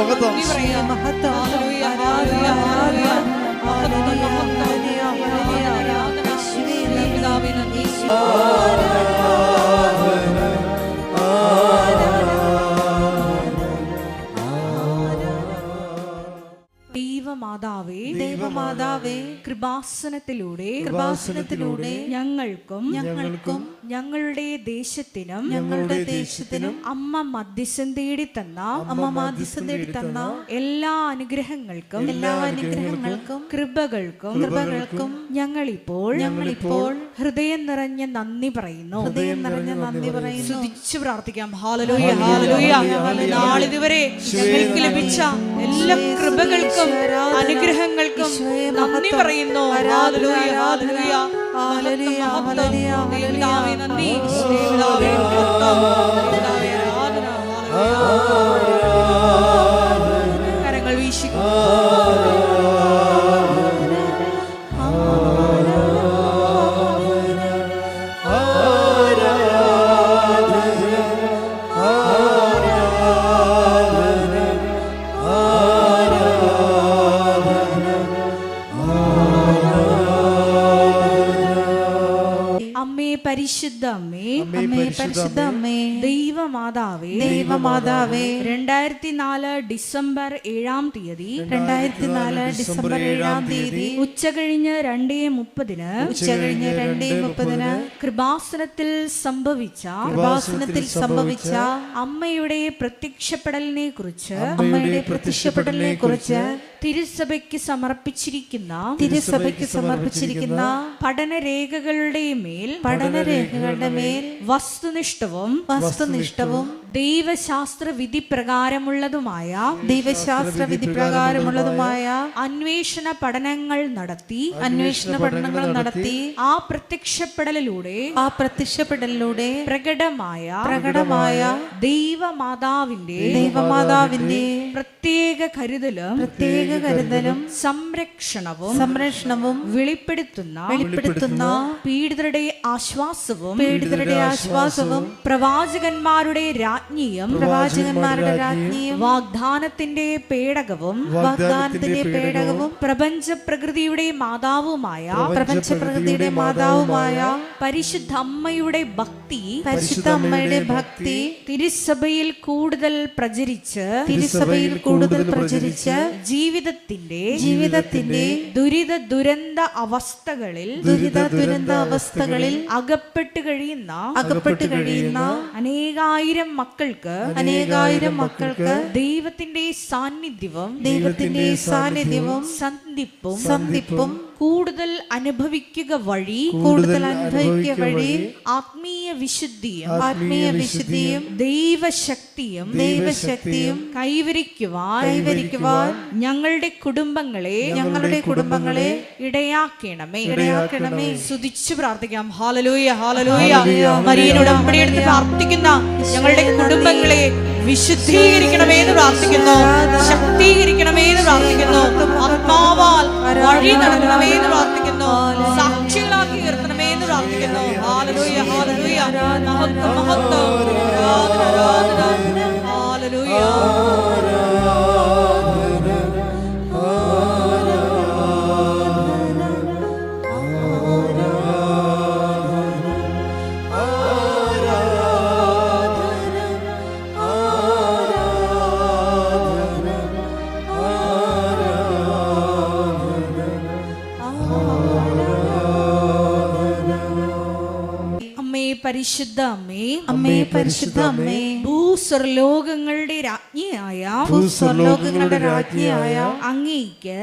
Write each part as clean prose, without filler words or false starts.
മഹത്വം. ദൈവമാതാവേ, കൃപാസനത്തിലൂടെ ഞങ്ങൾക്കും ഞങ്ങളുടെ ദേശത്തിനും അമ്മ മധ്യസ്ഥം തേടി തന്ന എല്ലാ അനുഗ്രഹങ്ങൾക്കും കൃപകൾക്കും ഞങ്ങളിപ്പോൾ ഹൃദയം നിറഞ്ഞ നന്ദി പറയുന്നു. സ്തുതിച്ചു പ്രാർത്ഥിക്കാം. Hallelujah, hallelujah. നാളിതുവരെ ഞങ്ങൾക്ക് ലഭിച്ച എല്ലാ കൃപകൾക്കും അനുഗ്രഹങ്ങൾക്കും നന്ദി പറയുന്നു. ഹല്ലേലൂയ, ഹല്ലേലൂയ, ഹല്ലേലൂയ, ഹല്ലേലൂയ. ദൈവമേ നന്ദി, ദൈവമേ മഹത്വം, ദൈവമേ ആരാധന. കരങ്ങൾ വീശിക്കൂ. പരിശുദ്ധ അമ്മേ, ദൈവമാതാവേ, 2004 ഡിസംബർ 7-ാം തീയതി ഉച്ചകഴിഞ്ഞ് 2:30 കൃപാസനത്തിൽ സംഭവിച്ച അമ്മയുടെ പ്രത്യക്ഷപ്പെടലിനെ കുറിച്ച് തിരുസഭയ്ക്ക് സമർപ്പിച്ചിരിക്കുന്ന പഠനരേഖകളുടെ മേൽ വസ്തുനിഷ്ഠവും ദൈവശാസ്ത്ര വിധി പ്രകാരമുള്ളതുമായ അന്വേഷണ പഠനങ്ങൾ നടത്തി ആ പ്രത്യക്ഷപ്പെടലിലൂടെ പ്രകടമായ ദൈവമാതാവിന്റെ പ്രത്യേക കരുതലും സംരക്ഷണവും വെളിപ്പെടുത്തുന്ന പീഡിതരുടെ ആശ്വാസവും പ്രവാചകന്മാരുടെ രാജ്ഞിയും വാഗ്ദാനത്തിന്റെ പേടകവും പ്രപഞ്ച പ്രകൃതിയുടെ മാതാവുമായ പരിശുദ്ധ അമ്മയുടെ ഭക്തി തിരുസഭയിൽ കൂടുതൽ പ്രചരിച്ച് ജീവിതത്തിന്റെ ദുരിത ദുരന്ത അവസ്ഥകളിൽ അകപ്പെട്ട് കഴിയുന്ന അനേകായിരം മക്കൾക്ക് ദൈവത്തിന്റെ സാന്നിധ്യവും സന്ധിപ്പും കൂടുതൽ അനുഭവിക്കുക വഴി ആത്മീയ വിശുദ്ധിയും ദൈവശക്തിയും കൈവരിക്കുവാൻ ഞങ്ങളുടെ കുടുംബങ്ങളെ ഇടയാക്കണമേ. സ്തുതിച്ചു പ്രാർത്ഥിക്കാം. Hallelujah, hallelujah. മരിയനോട് ഉടമ്പടിയെടുത്ത് പ്രാർത്ഥിക്കുന്ന ഞങ്ങളുടെ കുടുംബങ്ങളെ വിശുദ്ധീകരിക്കണമേ എന്ന് പ്രാർത്ഥിക്കുന്നു, ശക്തീകരിക്കണമേ എന്ന് പ്രാർത്ഥിക്കുന്നു, ആത്മാവാൽ വഴി നടക്കണമേ എന്ന് പ്രാർത്ഥിക്കുന്നു, സാക്ഷികളാക്കി ഉയർത്തണമേ എന്ന് പ്രാർത്ഥിക്കുന്നു. Hallelujah, hallelujah. മഹത്വം, മഹത്വം, ആരാധന, ആരാധന. ഹല്ലേലൂയ. പരിശുദ്ധ അമ്മേ, ഭൂസ്വർലോകങ്ങളുടെ രാജ്ഞിയായ അങ്ങയ്ക്ക്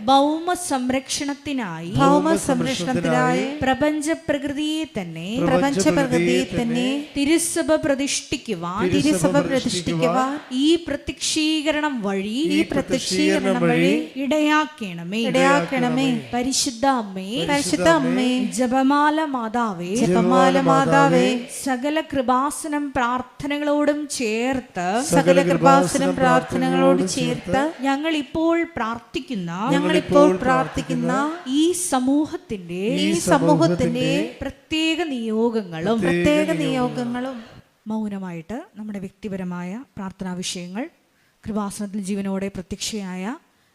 ഭൗമ സംരക്ഷണത്തിനായി പ്രപഞ്ച പ്രകൃതിയെ തന്നെ തിരുസഭ പ്രതിഷ്ഠിക്കുവാൻ ഈ പ്രത്യക്ഷീകരണം വഴി ഇടയാക്കണമേ. പരിശുദ്ധ അമ്മേ, ജപമാല മാതാവേ, സകല കൃപാസനം പ്രാർത്ഥനകളോടും ചേർത്ത് ഞങ്ങൾ ഇപ്പോൾ പ്രാർത്ഥിക്കുന്ന ഈ സമൂഹത്തിന്റെ പ്രത്യേക നിയോഗങ്ങളും മൗനമായിട്ട് നമ്മുടെ വ്യക്തിപരമായ പ്രാർത്ഥനാ വിഷയങ്ങൾ കൃപാസനത്തിൽ ജീവനോടെ പ്രത്യക്ഷയായ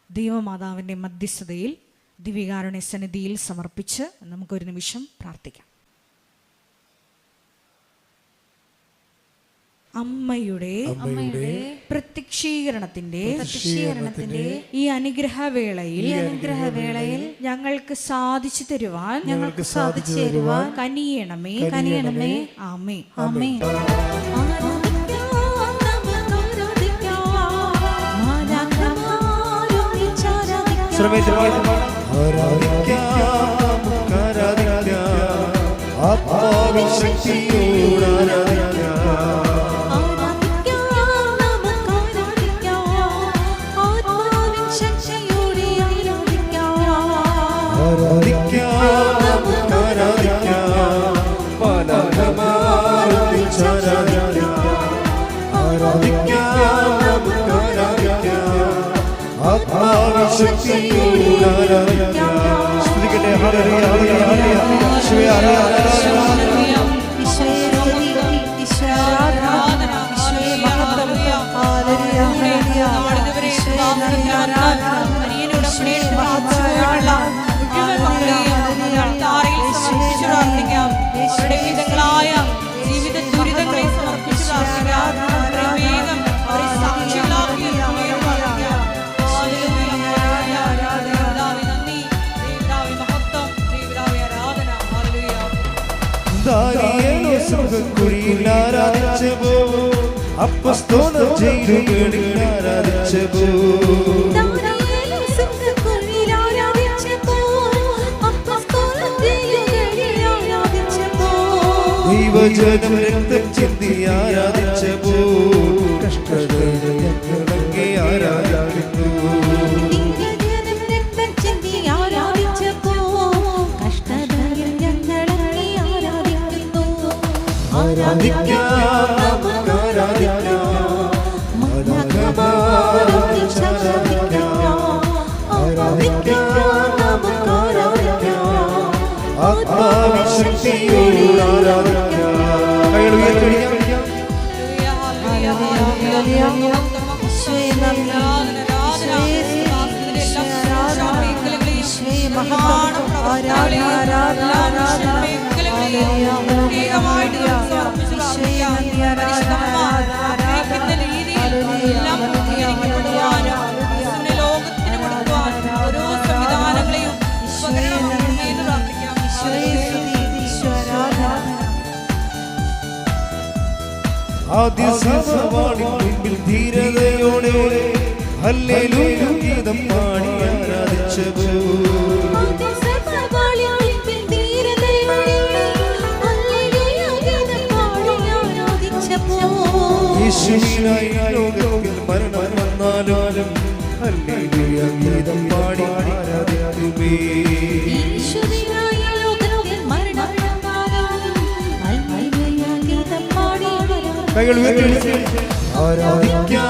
ദൈവമാതാവിൻ്റെ മധ്യസ്ഥതയിൽ ദിവ്യകാരുണ്യ സന്നിധിയിൽ സമർപ്പിച്ച് നമുക്കൊരു നിമിഷം പ്രാർത്ഥിക്കാം. അമ്മയുടെ പ്രത്യക്ഷീകരണത്തിന്റെ ഈ അനുഗ്രഹവേളയിൽ ഞങ്ങൾക്ക് സാധിച്ചു തരുവാൻ കനിയണമേ. ആമേ. ജീവിത ദുരിതങ്ങളെ സമർപ്പിച്ച് അപ്പസ്തോലർ ജയിലുകളിൽ ആരാധിച്ചപ്പോ ദൈവജനം രക്തം ചിന്തി ആരാധിച്ചപ്പോ കഷ്ടതകളെ ആരാധിക്കുന്നു. ആദ്യസമവാണിൽ ധീരതയോടെ ഹല്ലേലൂയ ഗീതം പാടി ആരാധിച്ചപ്പോ യേശുവിനായി ലോകത്തിൽ മരണം വന്നാലും ഹല്ലേലൂയ ഗീതം പാടി ആരാധിക്കുമേ. കൈകൾ ഉയർത്തി ആരാധിക്കാം,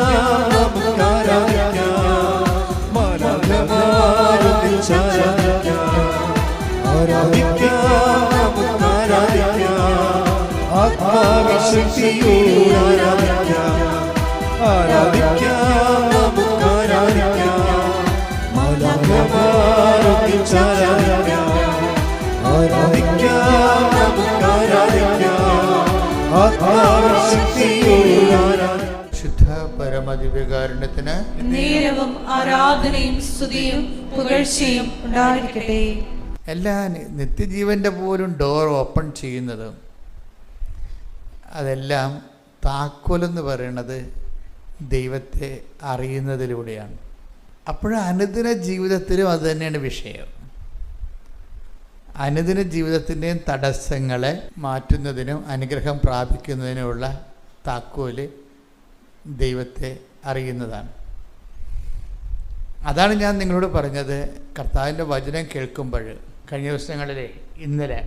ആത്മാവിശക്തിയോട് ശുദ്ധ പരമദിവ്യകാരുണ്യത്തിന് നേരവും ആരാധനയും സ്തുതിയും പുകഴ്ചയും ഉണ്ടായിരിക്കട്ടെ. എല്ലാ നിത്യജീവന്റെ പോലും ഡോർ ഓപ്പൺ ചെയ്യുന്നത് അതെല്ലാം താക്കോലെന്ന് പറയുന്നത് ദൈവത്തെ അറിയുന്നതിലൂടെയാണ്. അപ്പോഴും അനുദിന ജീവിതത്തിലും അത് തന്നെയാണ് വിഷയം. അനുദിന ജീവിതത്തിൻ്റെയും തടസ്സങ്ങളെ മാറ്റുന്നതിനും അനുഗ്രഹം പ്രാപിക്കുന്നതിനുമുള്ള താക്കോല് ദൈവത്തെ അറിയുന്നതാണ്. അതാണ് ഞാൻ നിങ്ങളോട് പറഞ്ഞത്. കർത്താവിൻ്റെ വചനം കേൾക്കുമ്പോൾ കഴിഞ്ഞ ദിവസങ്ങളിലെ ഇന്നലെ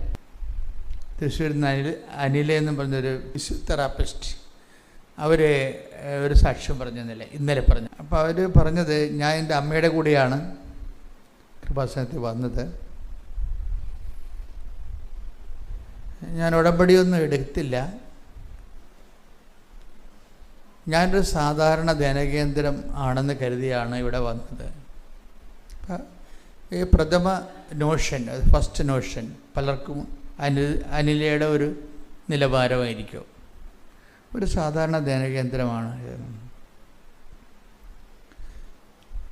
തൃശ്ശൂരിൽ നിന്ന് അനില എന്നും പറഞ്ഞൊരു ഫിസിയോതെറാപ്പിസ്റ്റ് അവർ ഒരു സാക്ഷ്യം പറഞ്ഞില്ല, ഇന്നലെ പറഞ്ഞു. അപ്പോൾ അവർ പറഞ്ഞത്, ഞാൻ എൻ്റെ അമ്മയുടെ കൂടെയാണ് കൃപാസനത്തിൽ വന്നത്. ഞാൻ ഉടമ്പടിയൊന്നും എടുത്തില്ല, ഞാനൊരു സാധാരണ ധ്യാനകേന്ദ്രം ആണെന്ന് കരുതിയാണ് ഇവിടെ വന്നത്. ഈ പ്രഥമ നോഷൻ, ഫസ്റ്റ് നോഷൻ പലർക്കും അനിലയുടെ ഒരു നിലവാരമായിരിക്കും. ഒരു സാധാരണ ധ്യാനകേന്ദ്രമാണ്.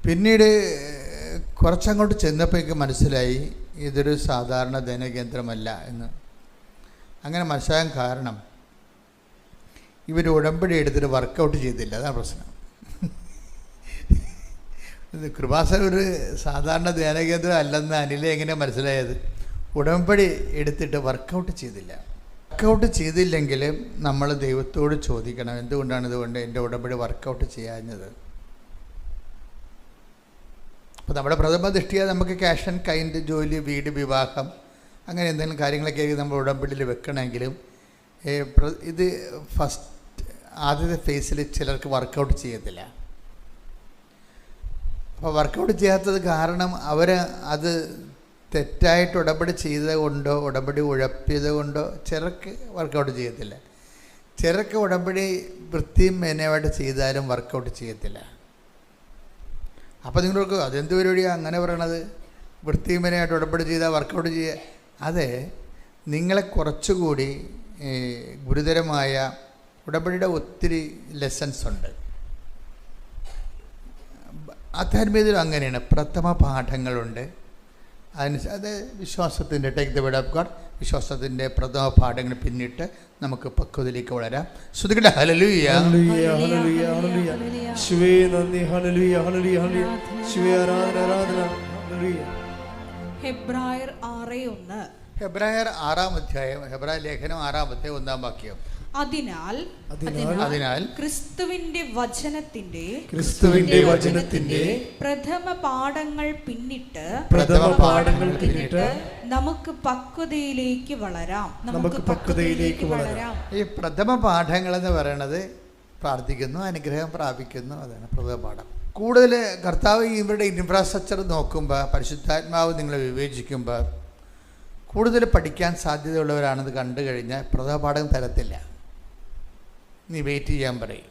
പിന്നീട് കുറച്ചങ്ങോട്ട് ചെന്നപ്പോൾ എനിക്ക് മനസ്സിലായി ഇതൊരു സാധാരണ ധ്യാനകേന്ദ്രമല്ല എന്ന്. അങ്ങനെ മനസ്സിലാകാൻ കാരണം ഇവർ ഉടമ്പടി എടുത്തിട്ട് വർക്കൗട്ട് ചെയ്തില്ല, അതാണ് പ്രശ്നം. കൃപാസന ഒരു സാധാരണ ധ്യാനകേന്ദ്രം അല്ലെന്ന് അനിലെ എങ്ങനെ മനസ്സിലായത്? ഉടമ്പടി എടുത്തിട്ട് വർക്കൗട്ട് ചെയ്തില്ല. വർക്കൗട്ട് ചെയ്തില്ലെങ്കിൽ നമ്മൾ ദൈവത്തോട് ചോദിക്കണം, എന്തുകൊണ്ടാണ് ഇതുകൊണ്ട് എൻ്റെ ഉടമ്പടി വർക്കൗട്ട് ചെയ്യാഞ്ഞത്? അപ്പോൾ നമ്മുടെ പ്രഥമ ദൃഷ്ടിയ നമുക്ക് ക്യാഷ് ആൻഡ് കൈൻഡ്, ജോലി, വീട്, വിവാഹം, അങ്ങനെ എന്തെങ്കിലും കാര്യങ്ങളൊക്കെ നമ്മൾ ഉടമ്പടിയിൽ വെക്കണമെങ്കിലും ഇത് ആദ്യത്തെ ഫേസിൽ ചിലർക്ക് വർക്കൗട്ട് ചെയ്യത്തില്ല. അപ്പോൾ വർക്കൗട്ട് ചെയ്യാത്തത് കാരണം അവർ അത് തെറ്റായിട്ട് ഉടമ്പടി ചെയ്തത് കൊണ്ടോ ഉടമ്പടി ഉഴപ്പിയത് കൊണ്ടോ ചിലർക്ക് വർക്കൗട്ട് ചെയ്യത്തില്ല. ചിലർക്ക് ഉടമ്പടി വൃത്തിയും മേനയായിട്ട് ചെയ്താലും വർക്കൗട്ട് ചെയ്യത്തില്ല. അപ്പോൾ നിങ്ങൾക്ക് അതെന്ത് പരിപാടിയാണ് അങ്ങനെ പറയണത്? വൃത്തിയും മേനയായിട്ട് ഉടമ്പടി ചെയ്താൽ വർക്കൗട്ട് ചെയ്യുക? അതെ, നിങ്ങളെ കുറച്ചുകൂടി ഗുരുതരമായ ഉടമ്പടിയുടെ ഒത്തിരി ലെസൺസ് ഉണ്ട്. ആധ്യാത്മികതയിലും അങ്ങനെയാണ്. പ്രഥമ പാഠങ്ങളുണ്ട്. അത് വിശ്വാസത്തിൻ്റെ take the word of God, വിശ്വാസത്തിൻ്റെ പ്രഥമ പാഠങ്ങൾ പിന്നിട്ട് നമുക്ക് പക്വതയിലേക്ക് വളരാം. ശ്രുതികട ഹല്ലേലൂയ, ഹല്ലേലൂയ, ഹല്ലേലൂയ, ഹല്ലേലൂയ. യേശുവേ നന്ദി, ഹല്ലേലൂയ, ഹല്ലേലൂയ, ഹല്ലേലൂയ. യേശുവേ ആരാധന, ആരാധന, ഹല്ലേലൂയ. ഹെബ്രായർ 6:1. ഹെബ്രായർ 6-ാം അധ്യായം, ഹെബ്രായ ലേഖനം 6-ാം അധ്യായം 1-ാം വാക്യം. അതിനാൽ ക്രിസ്തുവിന്റെ വചനത്തിന്റെ പ്രഥമ പാഠങ്ങൾ പിന്നിട്ട് നമുക്ക് പക്വതയിലേക്ക് വളരാം. ഈ പ്രഥമ പാഠങ്ങൾ എന്ന് പറയുന്നത് പ്രാർത്ഥിക്കുന്നു, അനുഗ്രഹം പ്രാപിക്കുന്നു, അതാണ് പ്രഥമ പാഠം. കൂടുതൽ കർത്താവ് ഇവരുടെ ഇൻഫ്രാസ്ട്രക്ചർ നോക്കുമ്പോൾ, പരിശുദ്ധാത്മാവ് നിങ്ങളെ വിവേചിക്കുമ്പോൾ കൂടുതൽ പഠിക്കാൻ സാധ്യതയുള്ളവരാണെന്ന് കണ്ടു കഴിഞ്ഞാൽ പ്രഥമ പാഠം തരത്തില്ല. നീ വെയിറ്റ് ചെയ്യാൻ പറയും.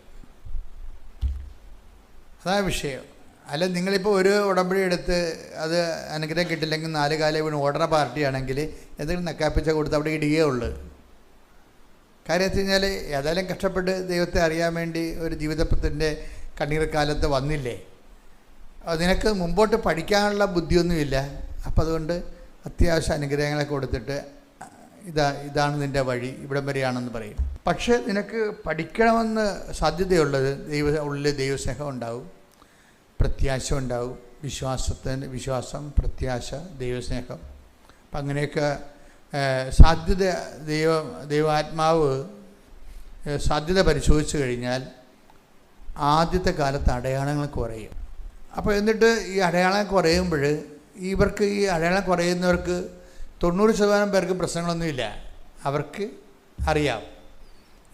അതാ വിഷയം. അല്ല, നിങ്ങളിപ്പോൾ ഒരു ഉടമ്പടി എടുത്ത് അത് അനുഗ്രഹം കിട്ടില്ലെങ്കിൽ 4 കാലം വീണ് ഓർഡർ പാർട്ടിയാണെങ്കിൽ എന്തെങ്കിലും നക്കാപ്പിച്ച കൊടുത്ത് അവിടെ ഇടുകയേ ഉള്ളൂ. കാര്യം വെച്ച് കഴിഞ്ഞാൽ ഏതായാലും കഷ്ടപ്പെട്ട് ദൈവത്തെ അറിയാൻ വേണ്ടി ഒരു ജീവിതത്തിൻ്റെ കണ്ണീർ കാലത്ത് വന്നില്ലേ, നിനക്ക് മുമ്പോട്ട് പഠിക്കാനുള്ള ബുദ്ധിയൊന്നുമില്ല. അപ്പം അതുകൊണ്ട് അത്യാവശ്യം അനുഗ്രഹങ്ങളെ കൊടുത്തിട്ട് ഇതാണ് നിൻ്റെ വഴി, ഇവിടം വരെയാണെന്ന് പറയും. പക്ഷേ നിനക്ക് പഠിക്കണമെന്ന് സാധ്യതയുള്ളത് ഉള്ളിൽ ദൈവസ്നേഹം ഉണ്ടാവും, പ്രത്യാശ ഉണ്ടാവും, വിശ്വാസം, പ്രത്യാശ, ദൈവസ്നേഹം. അപ്പം അങ്ങനെയൊക്കെ സാധ്യത ദൈവാത്മാവ് സാധ്യത പരിശോധിച്ച് കഴിഞ്ഞാൽ ആദ്യത്തെ കാലത്ത് അടയാളങ്ങൾ കുറയും. അപ്പോൾ എന്നിട്ട് ഈ അടയാളം കുറയുമ്പോൾ ഇവർക്ക് ഈ അടയാളം കുറയുന്നവർക്ക് 90% പേർക്ക് പ്രശ്നങ്ങളൊന്നുമില്ല. അവർക്ക് അറിയാം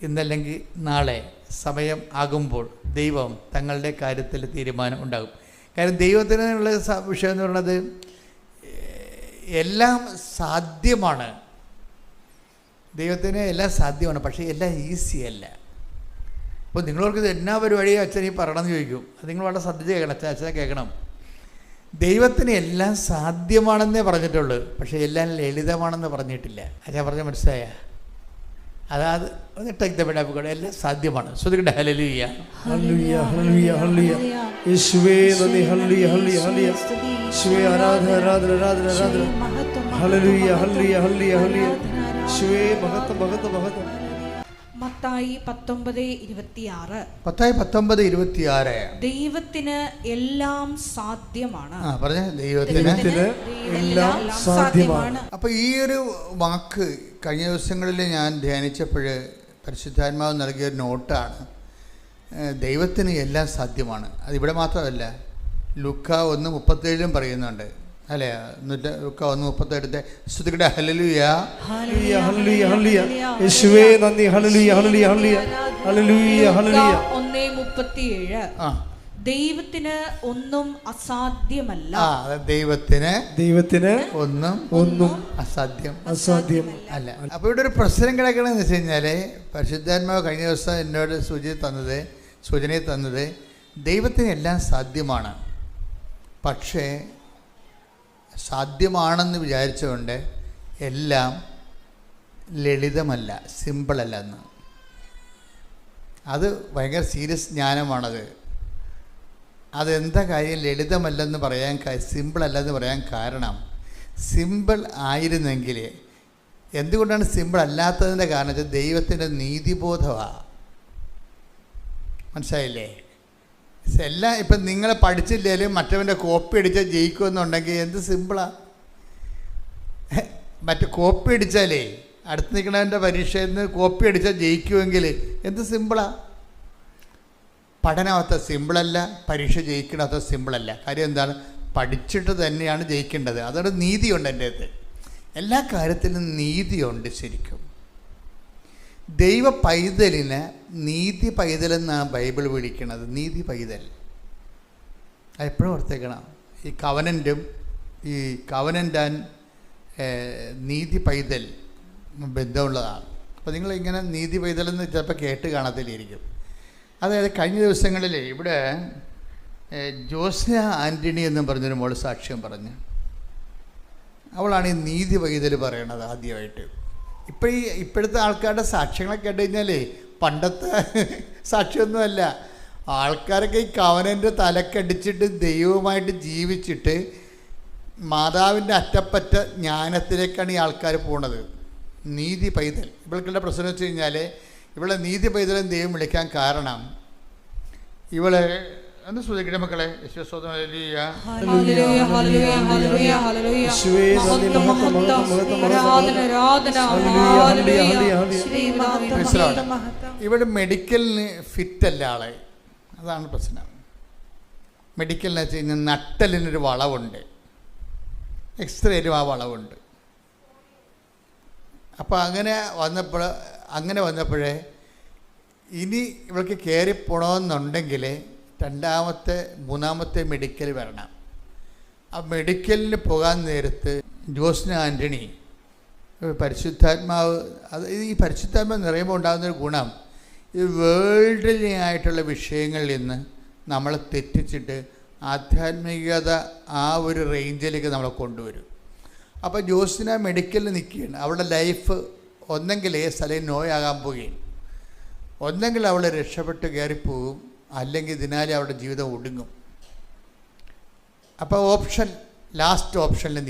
ഇന്നല്ലെങ്കിൽ നാളെ സമയം ആകുമ്പോൾ ദൈവം തങ്ങളുടെ കാര്യത്തിൽ തീരുമാനം ഉണ്ടാകും. കാര്യം ദൈവത്തിനുള്ള വിഷയം എന്ന് പറയുന്നത് എല്ലാം സാധ്യമാണ്. ദൈവത്തിന് എല്ലാം സാധ്യമാണ്, പക്ഷേ എല്ലാം ഈസിയല്ല. അപ്പോൾ നിങ്ങളോർക്ക് ഇത് എന്നാ പരിപാടിയാണ് അച്ഛൻ ഈ പറയണമെന്ന് ചോദിക്കും. അത് നിങ്ങൾ വളരെ ശ്രദ്ധിച്ച് കേൾക്കണം, അച്ഛനെ കേൾക്കണം. ദൈവത്തിന് എല്ലാം സാധ്യമാണെന്നേ പറഞ്ഞിട്ടുള്ളൂ, പക്ഷേ എല്ലാം ലളിതമാണെന്ന് പറഞ്ഞിട്ടില്ല. അച്ഛൻ പറഞ്ഞ മനസ്സിലായ? അതായത് take the word of God, എല്ലാം സാധ്യമാണ്. ശ്രുതികട ഹല്ലേലൂയ, ഹല്ലേലൂയ, ഹല്ലേലൂയ, ഹല്ലേലൂയ. യേശുവേ നന്ദി, ഹല്ലേലൂയ, ഹല്ലേലൂയ, ഹല്ലേലൂയ. യേശുവേ ആരാധന, ആരാധന, ആരാധന, ആരാധന. ഹല്ലേലൂയ, ഹല്ലേലൂയ, ഹല്ലേലൂയ, ഹല്ലേലൂയ. യേശുവേ മഹത്വം, മഹത്വം, മഹത്വം. മത്തായി 19:26. മത്തായി 19:26. ദൈവത്തിന് എല്ലാം സാധ്യമാണ്. പറഞ്ഞ ദൈവത്തിന് എല്ലാം സാധ്യമാണ്. അപ്പോൾ ഈ ഒരു വാക്ക് കഴിഞ്ഞ ദിവസങ്ങളിൽ ഞാൻ ധ്യാനിച്ചപ്പോൾ പരിശുദ്ധാത്മാവ് നൽകിയൊരു നോട്ടാണ്. ദൈവത്തിന് എല്ലാം സാധ്യമാണ്. അതിവിടെ മാത്രമല്ല, ലൂക്ക 1:37 പറയുന്നുണ്ട്, അല്ലേ? ലൂക്ക 1:37 ശ്രുതികട ഹല്ലേലൂയ, ഹല്ലേലൂയ, ഹല്ലേലൂയ, ഹല്ലേലൂയ. യേശുവേ നന്ദി, ഹല്ലേലൂയ, ഹല്ലേലൂയ, ഹല്ലേലൂയ, ഹല്ലേലൂയ, ഹല്ലേലൂയ. 1:37. ദൈവത്തിന് ഒന്നും അസാധ്യമല്ല. ദൈവത്തിന് ഒന്നും അസാധ്യം അല്ല. അപ്പോൾ ഇവിടെ ഒരു പ്രശ്നം കിടക്കണമെന്ന് വെച്ച് കഴിഞ്ഞാൽ, പരിശുദ്ധാത്മാവ് കഴിഞ്ഞ ദിവസം എന്നോട് സൂചിച്ച് തന്നത് സൂചനയെ തന്നത് ദൈവത്തിന് എല്ലാം സാധ്യമാണ്. പക്ഷേ സാധ്യമാണെന്ന് വിചാരിച്ചുകൊണ്ട് എല്ലാം ലളിതമല്ല, സിമ്പിളല്ല എന്ന്. അത് ഭയങ്കര സീരിയസ് ജ്ഞാനമാണത്. അതെന്താ കാര്യം ലളിതമല്ലെന്ന് പറയാൻ, സിമ്പിളല്ലെന്ന് പറയാൻ കാരണം, സിമ്പിൾ ആയിരുന്നെങ്കിൽ, എന്തുകൊണ്ടാണ് സിമ്പിൾ അല്ലാത്തതിൻ്റെ കാരണം വെച്ചാൽ ദൈവത്തിൻ്റെ നീതിബോധമാണ്. മനസ്സിലായില്ലേ? എല്ലാം ഇപ്പം നിങ്ങൾ പഠിച്ചില്ലെങ്കിലും മറ്റവൻ്റെ കോപ്പി അടിച്ചാൽ ജയിക്കുമെന്നുണ്ടെങ്കിൽ എന്ത് സിമ്പിളാണ്. മറ്റേ കോപ്പി അടിച്ചാലേ അടുത്ത് നിൽക്കണവൻ്റെ പരീക്ഷയിൽ നിന്ന് കോപ്പി അടിച്ചാൽ ജയിക്കുമെങ്കിൽ എന്ത് സിമ്പിളാണ്. പഠനം അത്ര സിമ്പിളല്ല, പരീക്ഷ ജയിക്കണം അത്ര സിമ്പിളല്ല. കാര്യം എന്താണ്? പഠിച്ചിട്ട് തന്നെയാണ് ജയിക്കേണ്ടത്. അതൊരു നീതിയുണ്ട് എൻ്റെ അടുത്ത്. എല്ലാ കാര്യത്തിലും നീതിയുണ്ട്. ശരിക്കും ദൈവ പൈതലിന് നീതി പൈതലെന്നാണ് ബൈബിൾ വിളിക്കുന്നത്. നീതി പൈതൽ എപ്പോഴും ഓർത്തേക്കണം. ഈ കവനൻ്റ് ആൻഡ് നീതി പൈതൽ ബന്ധമുള്ളതാണ്. അപ്പോൾ നിങ്ങളിങ്ങനെ നീതി പൈതലെന്ന് ചിലപ്പോൾ കേട്ട് കാണത്തില്ലായിരിക്കും. അതായത് കഴിഞ്ഞ ദിവസങ്ങളിൽ ഇവിടെ ജോസ്ന ആൻ്റണി എന്നും പറഞ്ഞൊരു മോൾ സാക്ഷ്യം പറഞ്ഞു. അവളാണ് ഈ നീതി പൈതൽ പറയണത് ആദ്യമായിട്ട്. ഇപ്പോഴത്തെ ആൾക്കാരുടെ സാക്ഷ്യങ്ങളെ കേട്ട് കഴിഞ്ഞാൽ പണ്ടത്തെ സാക്ഷ്യമൊന്നുമല്ല. ആൾക്കാരൊക്കെ ഈ കവനൻ്റെ തലക്കടിച്ചിട്ട് ദൈവമായിട്ട് ജീവിച്ചിട്ട് മാതാവിൻ്റെ അറ്റപ്പറ്റ ജ്ഞാനത്തിലേക്കാണ് ഈ ആൾക്കാർ പോണത്. നീതി പൈതൽ. ഇവൾക്കുള്ള പ്രശ്നം വെച്ച് കഴിഞ്ഞാൽ ഇവളെ നീതി പൈതലും ദൈവം വിളിക്കാൻ കാരണം ഇവളെ എന്ന് ശ്രദ്ധിക്കട്ടെ മക്കളെ. ഇവിടെ മെഡിക്കലിന് ഫിറ്റല്ല ആളെ. അതാണ് പ്രശ്നം. മെഡിക്കലിന് വെച്ച് കഴിഞ്ഞാൽ നട്ടലിനൊരു വളവുണ്ട്, എക്സ്റേയിലും ആ വളവുണ്ട്. അപ്പോൾ അങ്ങനെ വന്നപ്പോഴേ ഇനി ഇവൾക്ക് കയറിപ്പോണമെന്നുണ്ടെങ്കിൽ മൂന്നാമത്തെ മെഡിക്കൽ വരണം. ആ മെഡിക്കലിന് പോകാൻ നേരത്ത് ജോസ്ന ആൻ്റണി പരിശുദ്ധാത്മാവ്, ഈ പരിശുദ്ധാത്മാവ് നിറയുമ്പോൾ ഉണ്ടാകുന്നൊരു ഗുണം, ഈ വേൾഡിലി ആയിട്ടുള്ള വിഷയങ്ങളിൽ നിന്ന് നമ്മളെ തെറ്റിച്ചിട്ട് ആധ്യാത്മികത ആ ഒരു റേഞ്ചിലേക്ക് നമ്മളെ കൊണ്ടുവരും. അപ്പോൾ ജോസ്ന മെഡിക്കലിൽ നിൽക്കുകയാണ്. അവളുടെ ലൈഫ് ഒന്നെങ്കിൽ സ്ഥലം നോയാകാൻ പോവുകയും, ഒന്നെങ്കിൽ അവൾ രക്ഷപ്പെട്ട് കയറിപ്പോവും, അല്ലെങ്കിൽ ഇതിനാലെ അവളുടെ ജീവിതം ഒടുങ്ങും. അപ്പോൾ ലാസ്റ്റ് ഓപ്ഷനിൽ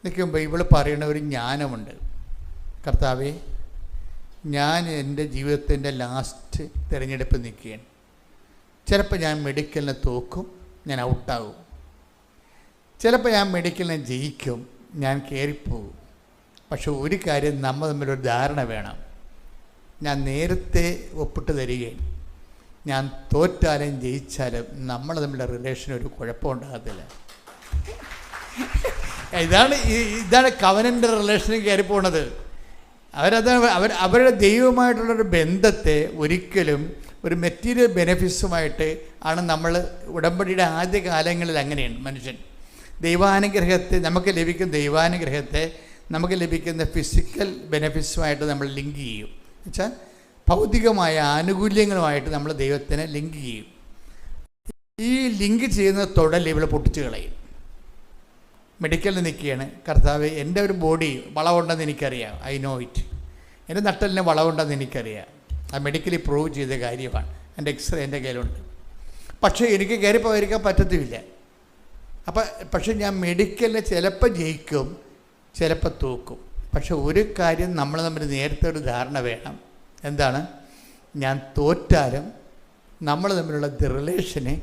നിൽക്കുമ്പോൾ ഇവൾ പറയുന്ന ഒരു ജ്ഞാനമുണ്ട്. കർത്താവേ, ഞാൻ എൻ്റെ ജീവിതത്തിൻ്റെ ലാസ്റ്റ് തിരഞ്ഞെടുപ്പ് നിൽക്കുകയാണ്. ചിലപ്പോൾ ഞാൻ മെഡിക്കലിനെ തോക്കും, ഞാൻ ഔട്ടാകും. ചിലപ്പോൾ ഞാൻ മെഡിക്കലിനെ ജയിക്കും, ഞാൻ കയറിപ്പോകും. പക്ഷെ ഒരു കാര്യം, നമ്മൾ തമ്മിലൊരു ധാരണ വേണം. ഞാൻ നേരത്തെ ഒപ്പിട്ട് തരികയും ഞാൻ തോറ്റാലും ജയിച്ചാലും നമ്മൾ തമ്മിലുള്ള റിലേഷൻ ഒരു കുഴപ്പമുണ്ടാകത്തില്ല. ഇതാണ് കവനൻ്റെ റിലേഷനിൽ കയറിപ്പോണത്. അവരുടെ ദൈവമായിട്ടുള്ളൊരു ബന്ധത്തെ ഒരിക്കലും ഒരു മെറ്റീരിയൽ ബെനഫിറ്റ്സുമായിട്ട് ആണ് നമ്മൾ ഉടമ്പടിയുടെ ആദ്യ കാലങ്ങളിൽ അങ്ങനെയാണ് മനുഷ്യൻ ദൈവാനുഗ്രഹത്തെ നമുക്ക് ലഭിക്കുന്ന ഫിസിക്കൽ ബെനഫിറ്റ്സുമായിട്ട് നമ്മൾ ലിങ്ക് ചെയ്യും. എന്നുവെച്ചാൽ ഭൗതികമായ ആനുകൂല്യങ്ങളുമായിട്ട് നമ്മൾ ദൈവത്തിനെ ലിങ്ക് ചെയ്യും. ഈ ലിങ്ക് ചെയ്യുന്ന തൊടൽ ഇവിടെ പൊട്ടിച്ച് കളയും. മെഡിക്കലിൽ നിൽക്കുകയാണ്, കർത്താവ് എൻ്റെ ഒരു ബോഡി വളവുണ്ടെന്ന് എനിക്കറിയാം, ഐ നോ ഇറ്റ്. എൻ്റെ നട്ടലിന് വളവുണ്ടെന്ന് എനിക്കറിയാം, ആ മെഡിക്കലി പ്രൂവ് ചെയ്ത കാര്യമാണ്, എൻ്റെ എക്സ്റേ എൻ്റെ കയ്യിലുണ്ട്. പക്ഷേ എനിക്ക് കയറിപ്പോയിരിക്കാൻ പറ്റത്തുമില്ല. പക്ഷേ ഞാൻ മെഡിക്കലിന് ചിലപ്പോൾ ജയിക്കും, ചിലപ്പോൾ തോക്കും. പക്ഷെ ഒരു കാര്യം നമ്മൾ തമ്മിൽ നേരത്തെ ഒരു ധാരണ വേണം. എന്താണ്? ഞാൻ തോറ്റാലും നമ്മൾ തമ്മിലുള്ള റിലേഷന്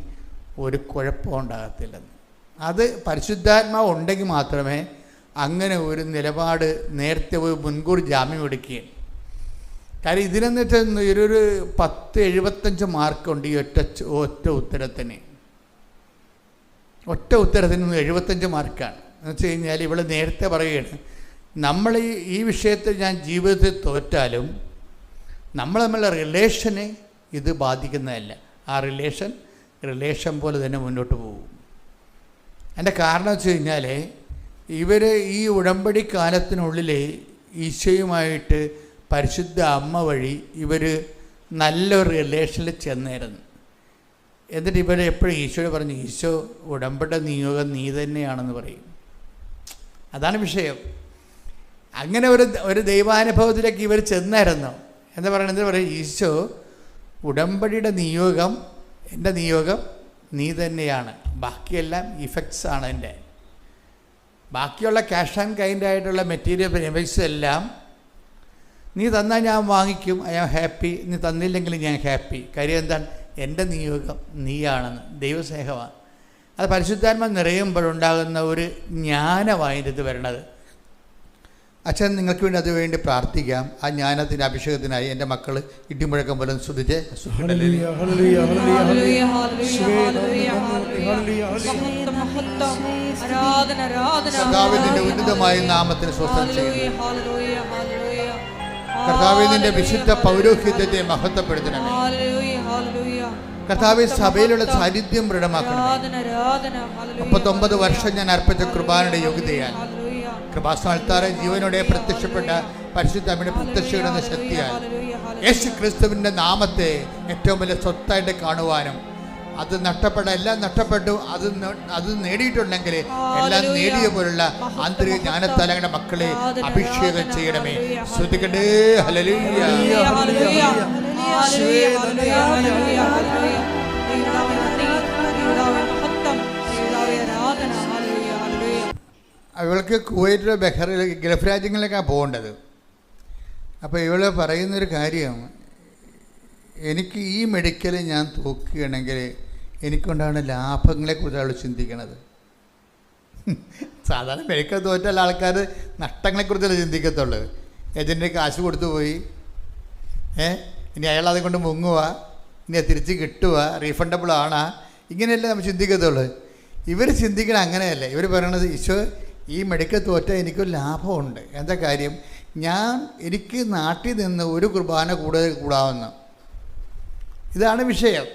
ഒരു കുഴപ്പം ഉണ്ടാകത്തില്ലെന്ന്. അത് പരിശുദ്ധാത്മാവ് ഉണ്ടെങ്കിൽ മാത്രമേ അങ്ങനെ ഒരു നിലപാട് നേരത്തെ ഒരു മുൻകൂർ ജാമ്യം എടുക്കുകയും. കാര്യം ഇതിനെന്ന് വെച്ചാൽ ഒരു 10-75 മാർക്കുണ്ട് ഈ ഒറ്റ ഉത്തരത്തിന്. ഒറ്റ ഉത്തരത്തിന് 75 മാർക്കാണ്. എന്ന് വെച്ച് കഴിഞ്ഞാൽ ഇവൾ നേരത്തെ പറയുകയാണ്, നമ്മൾ ഈ വിഷയത്തിൽ ഞാൻ ജീവിതത്തിൽ തോറ്റാലും നമ്മൾ തമ്മിലുള്ള റിലേഷനെ ഇത് ബാധിക്കുന്നതല്ല. ആ റിലേഷൻ പോലെ തന്നെ മുന്നോട്ട് പോകും. അതിൻ്റെ കാരണം വെച്ച് കഴിഞ്ഞാൽ ഇവർ ഈ ഉടമ്പടി കാലത്തിനുള്ളിൽ ഈശോയുമായിട്ട് പരിശുദ്ധ അമ്മ വഴി ഇവർ നല്ലൊരു റിലേഷനിൽ ചെന്നായിരുന്നു. എന്നിട്ട് ഇവർ എപ്പോഴും ഈശോയോട് പറഞ്ഞു, ഈശോ ഉടമ്പട്ട നിയോഗം നീ തന്നെയാണെന്ന് പറയും. അതാണ് വിഷയം. അങ്ങനെ ഒരു ദൈവാനുഭവത്തിലേക്ക് ഇവർ ചെന്നായിരുന്നു. എന്താ പറയുന്നത്? എന്താ പറയുക? ഈശോ ഉടമ്പടിയുടെ നിയോഗം, എൻ്റെ നിയോഗം നീ തന്നെയാണ്, ബാക്കിയെല്ലാം ഇഫക്ട്സ് ആണ് എൻ്റെ. ബാക്കിയുള്ള ക്യാഷ് ആൻഡ് കൈൻഡ് ആയിട്ടുള്ള മെറ്റീരിയൽ ബെനിഫിറ്റ്സ് എല്ലാം നീ തന്നാൽ ഞാൻ വാങ്ങിക്കും, ഐ ആം ഹാപ്പി. നീ തന്നില്ലെങ്കിൽ ഞാൻ ഹാപ്പി. കാര്യം എന്താണ്? എൻ്റെ നിയോഗം നീയാണെന്ന്. ദൈവസ്നേഹമാണ്. അത് പരിശുദ്ധാത്മ നിറയുമ്പോഴുണ്ടാകുന്ന ഒരു ജ്ഞാനമായിട്ട് വരണത്. അച്ഛൻ നിങ്ങൾക്ക് വേണ്ടി അതുവേണ്ടി പ്രാർത്ഥിക്കാം. ആ ജ്ഞാനത്തിൻ്റെ അഭിഷേകത്തിനായി എൻ്റെ മക്കൾ ഇടിമുഴക്കം പോലെ ശ്രദ്ധിച്ച് കർത്താവിന്റെ ഉന്നതമായ നാമത്തിന് സ്വസ്ഥം ചെയ്യുന്നു. കർത്താവിന്റെ വിശുദ്ധ പൗരോഹിത്യത്തെ മഹത്വപ്പെടുത്തണമേ. കർത്താവ് സഭയിലുള്ള സാന്നിധ്യം ദൃഢമാക്കണം. 39 വർഷം ഞാൻ അർപ്പിച്ച കൃപാനയുടെ യോഗ്യതയാൽ, കൃപാസ്ഥാനത്താറെ ജീവനോടെ പ്രത്യക്ഷപ്പെട്ട പരിശുദ്ധ അമ്മയുടെ പ്രത്യക്ഷയുടെ ശക്തിയാൽ യേശു ക്രിസ്തുവിൻ്റെ നാമത്തെ ഏറ്റവും വലിയ സ്വത്തായിട്ട് കാണുവാനും, അത് എല്ലാം നഷ്ടപ്പെട്ടു, അത് നേടിയിട്ടുണ്ടെങ്കിൽ എല്ലാം നേടിയ പോലുള്ള ആന്തരിക ജ്ഞാനത്താൽ ഞങ്ങളുടെ മക്കളെ അഭിഷേകം ചെയ്യണമേ. ശ്രദ്ധിക്കട്ടെ. ഹല്ലേലൂയ. ഇവൾക്ക് കുവൈറ്റിലോ ബഹ്റൈനിലോ ഗൾഫ് രാജ്യങ്ങളിലേക്കാണ് പോകേണ്ടത്. അപ്പോൾ ഇവൾ പറയുന്നൊരു കാര്യം, എനിക്ക് ഈ മെഡിക്കൽ ഞാൻ തൂക്കുകയാണെങ്കിൽ എനിക്കുണ്ടാകുന്ന ലാഭങ്ങളെക്കുറിച്ചാണ് അവൾ ചിന്തിക്കണത്. സാധാരണ മെഡിക്കൽ തോറ്റുള്ള ആൾക്കാർ നഷ്ടങ്ങളെക്കുറിച്ചല്ല ചിന്തിക്കത്തുള്ളൂ. ഏജൻറ്റിന് കാശ് കൊടുത്തു പോയി, ഇനി അയാൾ അത് കൊണ്ട് മുങ്ങുക, ഇനി തിരിച്ച് കിട്ടുക, റീഫണ്ടബിൾ ആണാ, ഇങ്ങനെയല്ലേ നമ്മൾ ചിന്തിക്കത്തുള്ളൂ. ഇവർ ചിന്തിക്കണം അങ്ങനെയല്ലേ. ഇവർ പറയണത്, ഈശോ ഈ മെഡിക്കൽ തോറ്റാൽ എനിക്കൊരു ലാഭമുണ്ട്. എന്താ കാര്യം? എനിക്ക് നാട്ടിൽ നിന്ന് ഒരു കുർബാന കൂടുതൽ കൂടാവുന്ന. ഇതാണ് വിഷയം.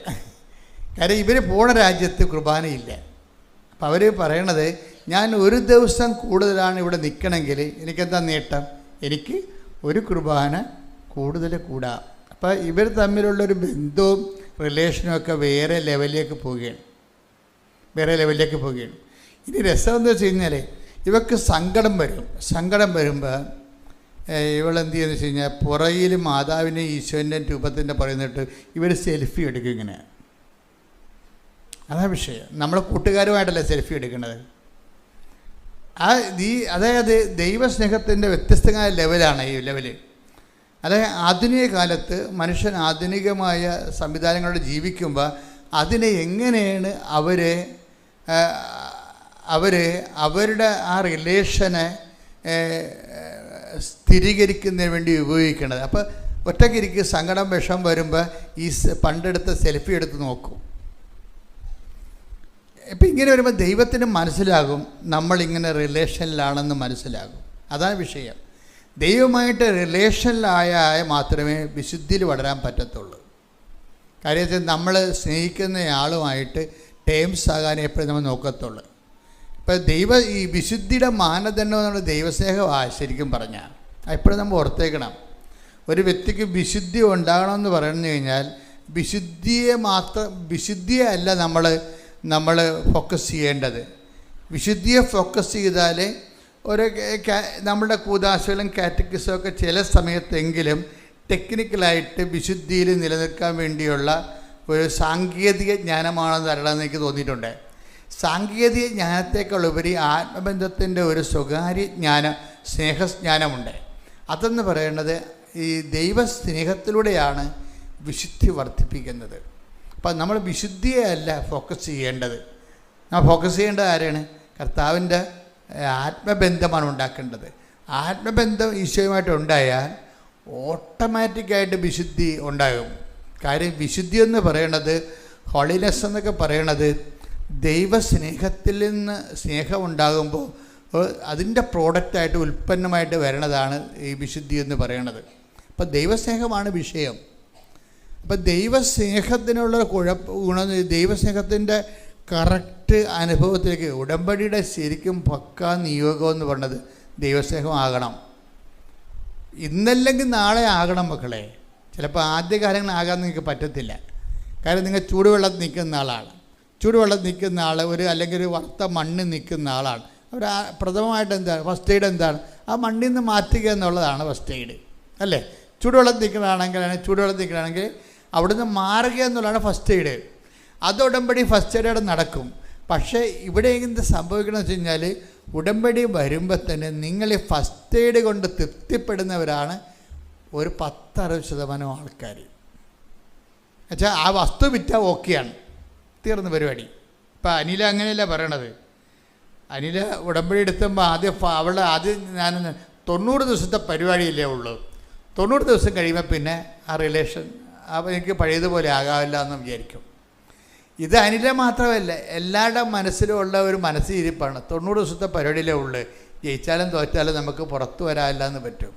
കാര്യം ഇവർ പോണ രാജ്യത്ത് കുർബാനയില്ല. അപ്പം അവർ പറയണത്, ഞാൻ ഒരു ദിവസം കൂടുതലാണ് ഇവിടെ നിൽക്കണമെങ്കിൽ എനിക്കെന്താ നേട്ടം? എനിക്ക് ഒരു കുർബാന കൂടുതൽ കൂടാം. അപ്പം ഇവർ തമ്മിലുള്ളൊരു ബന്ധവും റിലേഷനും ഒക്കെ വേറെ ലെവലിലേക്ക് പോവുകയാണ്. ഇനി രസം എന്താ വെച്ച് കഴിഞ്ഞാൽ, ഇവർക്ക് സങ്കടം വരുമ്പോൾ ഇവളെന്ത് ചെയ്യുന്നത് വെച്ച് കഴിഞ്ഞാൽ, പുറയിൽ മാതാവിൻ്റെ ഈശോൻ്റെ രൂപത്തിൻ്റെ പറയുന്നിട്ട് ഇവർ സെൽഫി എടുക്കും ഇങ്ങനെ. അതാ വിഷയം. നമ്മുടെ കൂട്ടുകാരുമായിട്ടല്ലേ സെൽഫി എടുക്കുന്നത്. അതായത് ദൈവസ്നേഹത്തിൻ്റെ വ്യത്യസ്തമായ ലെവലാണ് ഈ ലെവല്. അതായത് ആധുനിക കാലത്ത് മനുഷ്യൻ ആധുനികമായ സംവിധാനങ്ങളോട് ജീവിക്കുമ്പോൾ അതിനെ എങ്ങനെയാണ് അവരുടെ ആ റിലേഷനെ സ്ഥിരീകരിക്കുന്നതിന് വേണ്ടി ഉപയോഗിക്കുന്നത്. അപ്പോൾ ഒറ്റയ്ക്കിരിക്കും സങ്കടം വിഷം വരുമ്പോൾ ഈ പണ്ടെടുത്ത സെൽഫി എടുത്ത് നോക്കും. ഇപ്പം ഇങ്ങനെ വരുമ്പോൾ ദൈവത്തിന് മനസ്സിലാകും നമ്മളിങ്ങനെ റിലേഷനിലാണെന്ന് മനസ്സിലാകും. അതാണ് വിഷയം. ദൈവമായിട്ട് റിലേഷനിലായാൽ മാത്രമേ വിശുദ്ധിയിൽ വളരാൻ പറ്റത്തുള്ളൂ. കാര്യം വെച്ചാൽ നമ്മൾ സ്നേഹിക്കുന്ന ആളുമായിട്ട് ടേംസ് ആകാൻ എപ്പോഴും നമ്മൾ നോക്കത്തുള്ളൂ. ഇപ്പം ഈ വിശുദ്ധിയുടെ മാനദണ്ഡം എന്നുള്ള ദൈവസ്നേഹമാണ് ശരിക്കും പറഞ്ഞാൽ. എപ്പോഴും നമ്മൾ ഓർത്തേക്കണം. ഒരു വ്യക്തിക്ക് വിശുദ്ധി ഉണ്ടാകണമെന്ന് പറഞ്ഞു കഴിഞ്ഞാൽ വിശുദ്ധിയെ അല്ല നമ്മൾ ഫോക്കസ് ചെയ്യേണ്ടത്. വിശുദ്ധിയെ ഫോക്കസ് ചെയ്താൽ നമ്മുടെ കൂദാശകളും കാറ്റക്കിസും ഒക്കെ ചില സമയത്തെങ്കിലും ടെക്നിക്കലായിട്ട് വിശുദ്ധിയിൽ നിലനിൽക്കാൻ വേണ്ടിയുള്ള ഒരു സാങ്കേതിക ജ്ഞാനമാണെന്ന് തരണമെന്ന് എനിക്ക് തോന്നിയിട്ടുണ്ട്. സാങ്കേതിക ജ്ഞാനത്തേക്കാളുപരി ആത്മബന്ധത്തിൻ്റെ ഒരു സ്വകാര്യ ജ്ഞാനം, സ്നേഹജ്ഞാനമുണ്ട്. അതെന്ന് പറയുന്നത് ഈ ദൈവസ്നേഹത്തിലൂടെയാണ് വിശുദ്ധി വർദ്ധിപ്പിക്കുന്നത്. അപ്പം നമ്മൾ വിശുദ്ധിയെ അല്ല ഫോക്കസ് ചെയ്യേണ്ടത്. നമ്മൾ ഫോക്കസ് ചെയ്യേണ്ടത് ആരാണ്? കർത്താവിൻ്റെ ആത്മബന്ധമാണ് ഉണ്ടാക്കേണ്ടത്. ആത്മബന്ധം ഈശോയുമായിട്ട് ഉണ്ടായാൽ ഓട്ടോമാറ്റിക്കായിട്ട് വിശുദ്ധി ഉണ്ടാകും. കാര്യം വിശുദ്ധി എന്ന് പറയണത്, ഹോളിനെസ് എന്നൊക്കെ പറയണത് ദൈവസ്നേഹത്തിൽ നിന്ന് സ്നേഹം ഉണ്ടാകുമ്പോൾ അതിൻ്റെ പ്രോഡക്റ്റായിട്ട് ഉൽപ്പന്നമായിട്ട് വരണതാണ് ഈ വിശുദ്ധി എന്ന് പറയണത്. അപ്പം ദൈവസ്നേഹമാണ് വിഷയം. അപ്പം ദൈവസ്നേഹത്തിനുള്ള ഗുണം, ദൈവസ്നേഹത്തിൻ്റെ കറക്റ്റ് അനുഭവത്തിലേക്ക് ഉടമ്പടിയുടെ ശരിക്കും പക്കാ നിയോഗം എന്ന് പറഞ്ഞത് ദൈവസ്നേഹം ആകണം. ഇന്നല്ലെങ്കിൽ നാളെ ആകണം മക്കളെ. ചിലപ്പോൾ ആദ്യകാലങ്ങളാകാൻ നിങ്ങൾക്ക് പറ്റത്തില്ല. കാരണം നിങ്ങൾ ചൂടുവെള്ളത്തിൽ നിൽക്കുന്ന ആളാണ്. ചൂടുവെള്ളത്തിൽ നിൽക്കുന്ന ആൾ അല്ലെങ്കിൽ ഒരു വറുത്ത മണ്ണ് നിൽക്കുന്ന ആളാണ്. അവർ പ്രഥമമായിട്ട് എന്താണ് ഫസ്റ്റ് എയ്ഡ് എന്താണ്? ആ മണ്ണിൽ നിന്ന് മാറ്റുക എന്നുള്ളതാണ് ഫസ്റ്റ് എയ്ഡ്, അല്ലേ? ചൂടുവെള്ളത്തിൽ നിൽക്കുകയാണെങ്കിൽ അവിടുന്ന് മാറുക എന്നുള്ളതാണ് ഫസ്റ്റ് എയ്ഡ്. അത് ഉടമ്പടി ഫസ്റ്റ് എയ്ഡ് നടക്കും. പക്ഷേ ഇവിടെ എന്ത് സംഭവിക്കണമെന്ന് വെച്ച് കഴിഞ്ഞാൽ, ഉടമ്പടി വരുമ്പോൾ തന്നെ നിങ്ങൾ ഈ ഫസ്റ്റ് എയ്ഡ് കൊണ്ട് തൃപ്തിപ്പെടുന്നവരാണ് ഒരു 10-60% ആൾക്കാർ. എന്നുവെച്ചാൽ ആ വസ്തു വിറ്റാൽ ഓക്കെയാണ്, തീർന്ന പരിപാടി. ഇപ്പം അനില അങ്ങനെയല്ല പറയണത്. അനില ഉടമ്പടി എടുത്തുമ്പോൾ ആദ്യം ഞാൻ 90 ദിവസത്തെ പരിപാടിയല്ലേ ഉള്ളൂ. 90 ദിവസം കഴിയുമ്പോൾ പിന്നെ ആ റിലേഷൻ എനിക്ക് പഴയതുപോലെ ആകാവില്ല എന്ന് വിചാരിക്കും. ഇത് അനില മാത്രമല്ല, എല്ലാവരുടെ മനസ്സിലുമുള്ള ഒരു മനസ്സിരിപ്പാണ്. 90 ദിവസത്തെ പരിപാടിയിലേ ഉള്ളൂ. ജയിച്ചാലും തോറ്റാലും നമുക്ക് പുറത്തു വരാനില്ല എന്ന് പറ്റും.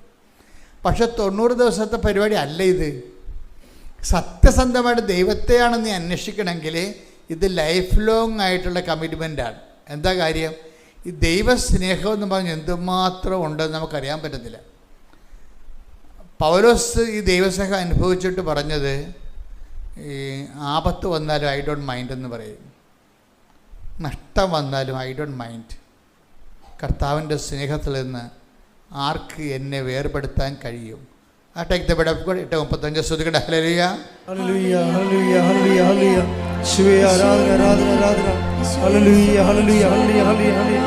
പക്ഷെ 90 ദിവസത്തെ പരിപാടി അല്ല ഇത്. സത്യസന്ധമായിട്ട് ദൈവത്തെയാണ് നീ അന്വേഷിക്കണമെങ്കിൽ ഇത് ലൈഫ് ലോങ് ആയിട്ടുള്ള കമ്മിറ്റ്മെൻറ്റാണ്. എന്താ കാര്യം? ഈ ദൈവസ്നേഹം എന്ന് പറഞ്ഞ് എന്തുമാത്രം ഉണ്ടെന്ന് നമുക്കറിയാൻ പറ്റത്തില്ല. പൗലോസ് ഈ ദൈവസ്നേഹം അനുഭവിച്ചിട്ട് പറഞ്ഞത്, ഈ ആപത്ത് വന്നാലും ഐ ഡോണ്ട് മൈൻഡ് എന്ന് പറയും, നഷ്ടം വന്നാലും ഐ ഡോണ്ട് മൈൻഡ്. കർത്താവിൻ്റെ സ്നേഹത്തിൽ നിന്ന് ആർക്ക് എന്നെ വേർപെടുത്താൻ കഴിയും? ആ take the bed of God. 8:35 ശ്രുതികട. ഹല്ലേലൂയ ഹല്ലേലൂയ ഹല്ലേലൂയ ഹല്ലേലൂയ ഹല്ലേലൂയ. യേശുവേ ആരാധന ആരാധന ആരാധന. ഹല്ലേലൂയ ഹല്ലേലൂയ ഹല്ലേലൂയ ഹല്ലേലൂയ.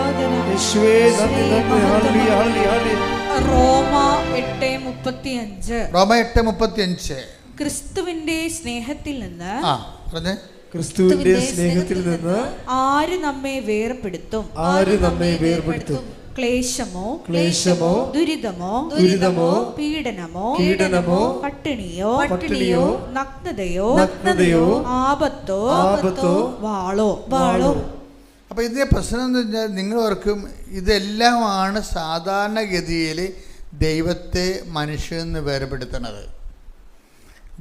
യേശുവേ നന്ദി നന്ദി. ഹല്ലേലൂയ ഹല്ലേലൂയ ഹല്ലേലൂയ. റോമ 8:35. റോമ 8:35. ക്രിസ്തുവിന്റെ സ്നേഹത്തിൽ നിന്ന് ക്രിസ്തുവിന്റെ സ്നേഹത്തിൽ നിന്ന് ആര് നമ്മെ വേർപെടുത്തും? ക്ലേശമോ ദുരിതമോ പീഡനമോ പട്ടിണിയോ നഗ്നതയോ ആപത്തോ വാളോ. അപ്പോൾ ഇതിൻ്റെ പ്രശ്നം എന്ന് വെച്ചാൽ, നിങ്ങൾ ഓർക്കും ഇതെല്ലാമാണ് സാധാരണഗതിയിൽ ദൈവത്തെ മനുഷ്യനിൽ നിന്ന് വേർപെടുത്തുന്നത്.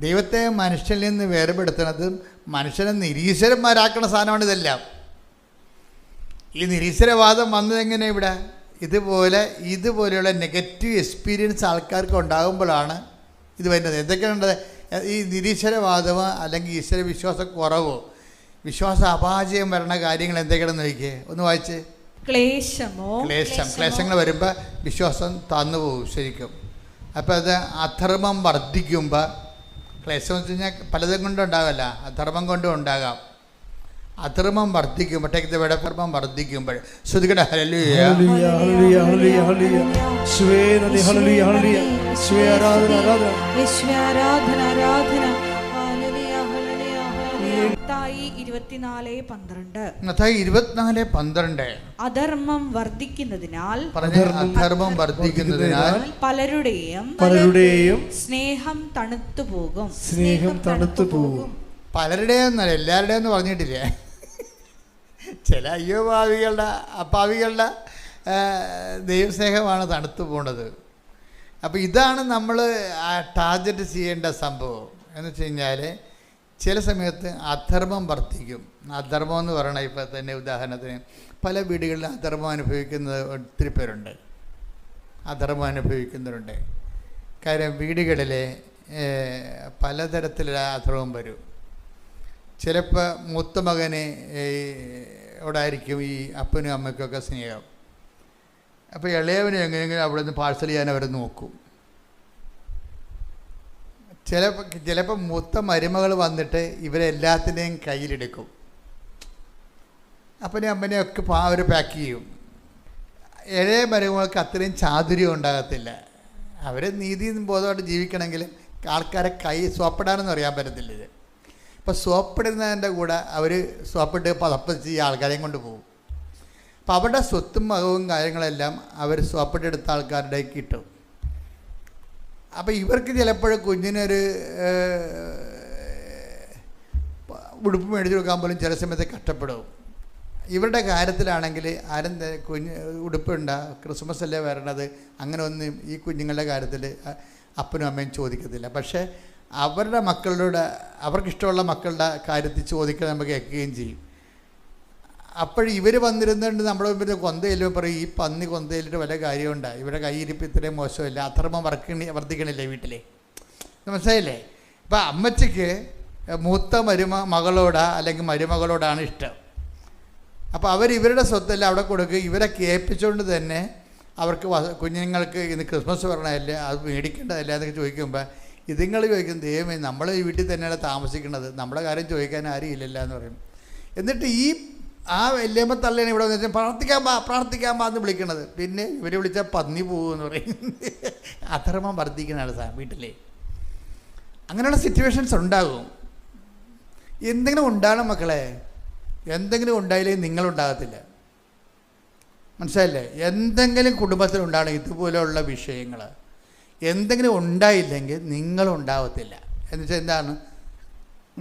ദൈവത്തെ മനുഷ്യനിൽ നിന്ന് വേർപെടുത്തുന്നതും മനുഷ്യനെ നിരീശ്വരന്മാരാക്കുന്ന സാധനമാണ് ഇതെല്ലാം. ഈ നിരീശ്വരവാദം വന്നതെങ്ങനെ ഇവിടെ? ഇതുപോലെയുള്ള നെഗറ്റീവ് എക്സ്പീരിയൻസ് ആൾക്കാർക്ക് ഉണ്ടാകുമ്പോഴാണ് ഇത് വരുന്നത്. എന്തൊക്കെയാണ് ഈ നിരീശ്വരവാദമോ അല്ലെങ്കിൽ ഈശ്വര വിശ്വാസക്കുറവോ വിശ്വാസ അപാചയം വരണ കാര്യങ്ങൾ എന്തൊക്കെയാണെന്ന് നോക്കിയേ, ഒന്ന് വായിച്ച്. ക്ലേശങ്ങൾ വരുമ്പോൾ വിശ്വാസം തന്നു പോകും ശരിക്കും. അപ്പോൾ അത് അധർമ്മം വർദ്ധിക്കുമ്പോൾ, ക്ലേശം എന്ന് വെച്ച് കഴിഞ്ഞാൽ പലതും കൊണ്ടും ഉണ്ടാകല്ല, അധർമ്മം കൊണ്ടും ഉണ്ടാകാം. അധർമ്മം വർദ്ധിക്കുമ്പോൾ, ധർമ്മം വർദ്ധിക്കുമ്പോൾ ശ്രുതികട. ഹല്ലേലൂയ ഹല്ലേലൂയ ഹല്ലേലൂയ ഹല്ലേലൂയ. യേശുവേ നന്ദി. ഹല്ലേലൂയ ഹല്ലേലൂയ. യേശുവേ ആരാധന ആരാധന. യേശുവേ ആരാധന ആരാധന. ഹല്ലേലൂയ ഹല്ലേലൂയ ഹല്ലേലൂയ. മത്തായി 24:12. അധർമ്മം വർദ്ധിക്കുന്നതിനാൽ പലരുടെയും സ്നേഹം തണുത്തു പോകും. പലരുടെയും എന്നല്ല, എല്ലാവരുടെയും എന്ന് പറഞ്ഞിട്ടില്ലേ. ചില അപ്പാവികളുടെ ദൈവസ്നേഹമാണ് തണുത്തു പോണത്. അപ്പോൾ ഇതാണ് നമ്മൾ ടാർഗറ്റ് ചെയ്യേണ്ട സംഭവം. എന്ന് വെച്ച് കഴിഞ്ഞാൽ ചില സമയത്ത് അധർമ്മം വർദ്ധിക്കും. അധർമ്മം എന്ന് പറയണ ഇപ്പോൾ തന്നെ ഉദാഹരണത്തിന് പല വീടുകളിൽ അധർമ്മം അനുഭവിക്കുന്നത് ഒത്തിരി പേരുണ്ട്. കാര്യം വീടുകളിൽ പലതരത്തിലുള്ള അധർമ്മം വരും. ചിലപ്പോൾ മൂത്ത മകനെ ഓടായിരിക്കും ഈ അപ്പനും അമ്മയ്ക്കൊക്കെ സ്നേഹം. അപ്പോൾ ഇളയവനെ എങ്ങനെയെങ്കിലും അവിടെ നിന്ന് പാഴ്സൽ ചെയ്യാൻ അവർ നോക്കും. ചിലപ്പോൾ മൂത്ത മരുമകൾ വന്നിട്ട് ഇവരെല്ലാത്തിനെയും കയ്യിലെടുക്കും. അപ്പനെയും അമ്മനെയും ഒക്കെ അവർ പാക്ക് ചെയ്യും. ഇളയ മരുമകൾക്ക് അത്രയും ചാതുര്യം ഉണ്ടാകത്തില്ല. അവർ നീതി ബോധമായിട്ട് ജീവിക്കണമെങ്കിൽ ആൾക്കാരെ കൈ സോപ്പിടാനൊന്നും അറിയാൻ പറ്റത്തില്ല. ഇത് ഇപ്പോൾ സോപ്പിടുന്നതിൻ്റെ കൂടെ അവർ സോപ്പിട്ട് പതപ്പിച്ച് ഈ ആൾക്കാരെയും കൊണ്ട് പോകും. അപ്പോൾ അവരുടെ സ്വത്തും മകവും കാര്യങ്ങളെല്ലാം അവർ സോപ്പിട്ടെടുത്ത ആൾക്കാരുടെ കിട്ടും. അപ്പോൾ ഇവർക്ക് ചിലപ്പോഴും കുഞ്ഞിനൊരു ഉടുപ്പ് മേടിച്ചു കൊടുക്കാൻ പോലും ചില സമയത്ത് കഷ്ടപ്പെടും. ഇവരുടെ കാര്യത്തിലാണെങ്കിൽ ആരും ഉടുപ്പുണ്ടാ, ക്രിസ്മസ് അല്ലേ വരണത്, അങ്ങനെ ഒന്നും ഈ കുഞ്ഞുങ്ങളുടെ കാര്യത്തിൽ അപ്പനും അമ്മയും ചോദിക്കത്തില്ല. പക്ഷേ അവരുടെ അവർക്കിഷ്ടമുള്ള മക്കളുടെ കാര്യത്തിൽ ചോദിക്കാൻ നമുക്ക് കേൾക്കുകയും ചെയ്യും. അപ്പോൾ ഇവർ വന്നിരുന്നുകൊണ്ട് നമ്മുടെ മുമ്പിൽ കൊന്തയില്ലോ പറയും, ഈ പന്നി കൊന്തയിലിട്ട് വല്ല കാര്യമുണ്ടായി, ഇവരുടെ കയ്യിരിപ്പ് ഇത്രയും മോശമില്ല, അധർമ്മം വർദ്ധിക്കണില്ലേ വീട്ടിലെ. മനസ്സിലായില്ലേ? ഇപ്പം അമ്മച്ചിക്ക് മൂത്ത മകളോടാ അല്ലെങ്കിൽ മരുമകളോടാണ് ഇഷ്ടം. അപ്പോൾ ഇവരുടെ സ്വത്തെല്ലാം അവിടെ കൊടുക്കുക. ഇവരെ കേൾപ്പിച്ചുകൊണ്ട് തന്നെ അവർക്ക് കുഞ്ഞുങ്ങൾക്ക് ഇന്ന് ക്രിസ്മസ് പറഞ്ഞതല്ലേ, അത് മേടിക്കേണ്ടതല്ല എന്നൊക്കെ ചോദിക്കുമ്പോൾ ഇതുങ്ങൾ ചോദിക്കും, ദൈവമേ നമ്മൾ ഈ വീട്ടിൽ തന്നെയാണ് താമസിക്കുന്നത്, നമ്മുടെ കാര്യം ചോദിക്കാൻ ആരും ഇല്ലല്ലോ എന്ന് പറയും. എന്നിട്ട് ആ വല്യമ്മ തള്ളേനെ ഇവിടെ വന്ന് പ്രാർത്ഥിക്കാൻ പാ എന്ന് വിളിക്കണത്. പിന്നെ ഇവർ വിളിച്ചാൽ പന്നി പോകുമെന്ന് പറയും. അധർമ്മം വർദ്ധിക്കുന്നതാണ് വീട്ടിലെ. അങ്ങനെയുള്ള സിറ്റുവേഷൻസ് ഉണ്ടാകും. എന്തെങ്കിലും ഉണ്ടാകണം മക്കളെ, എന്തെങ്കിലും ഉണ്ടായില്ലെങ്കിൽ നിങ്ങളുണ്ടാകത്തില്ല. മനസ്സിലായില്ലേ? എന്തെങ്കിലും കുടുംബത്തിലുണ്ടാകണം ഇതുപോലെയുള്ള വിഷയങ്ങൾ. എന്തെങ്കിലും ഉണ്ടായില്ലെങ്കിൽ നിങ്ങളുണ്ടാകത്തില്ല. എന്നുവെച്ചാൽ എന്താണ്?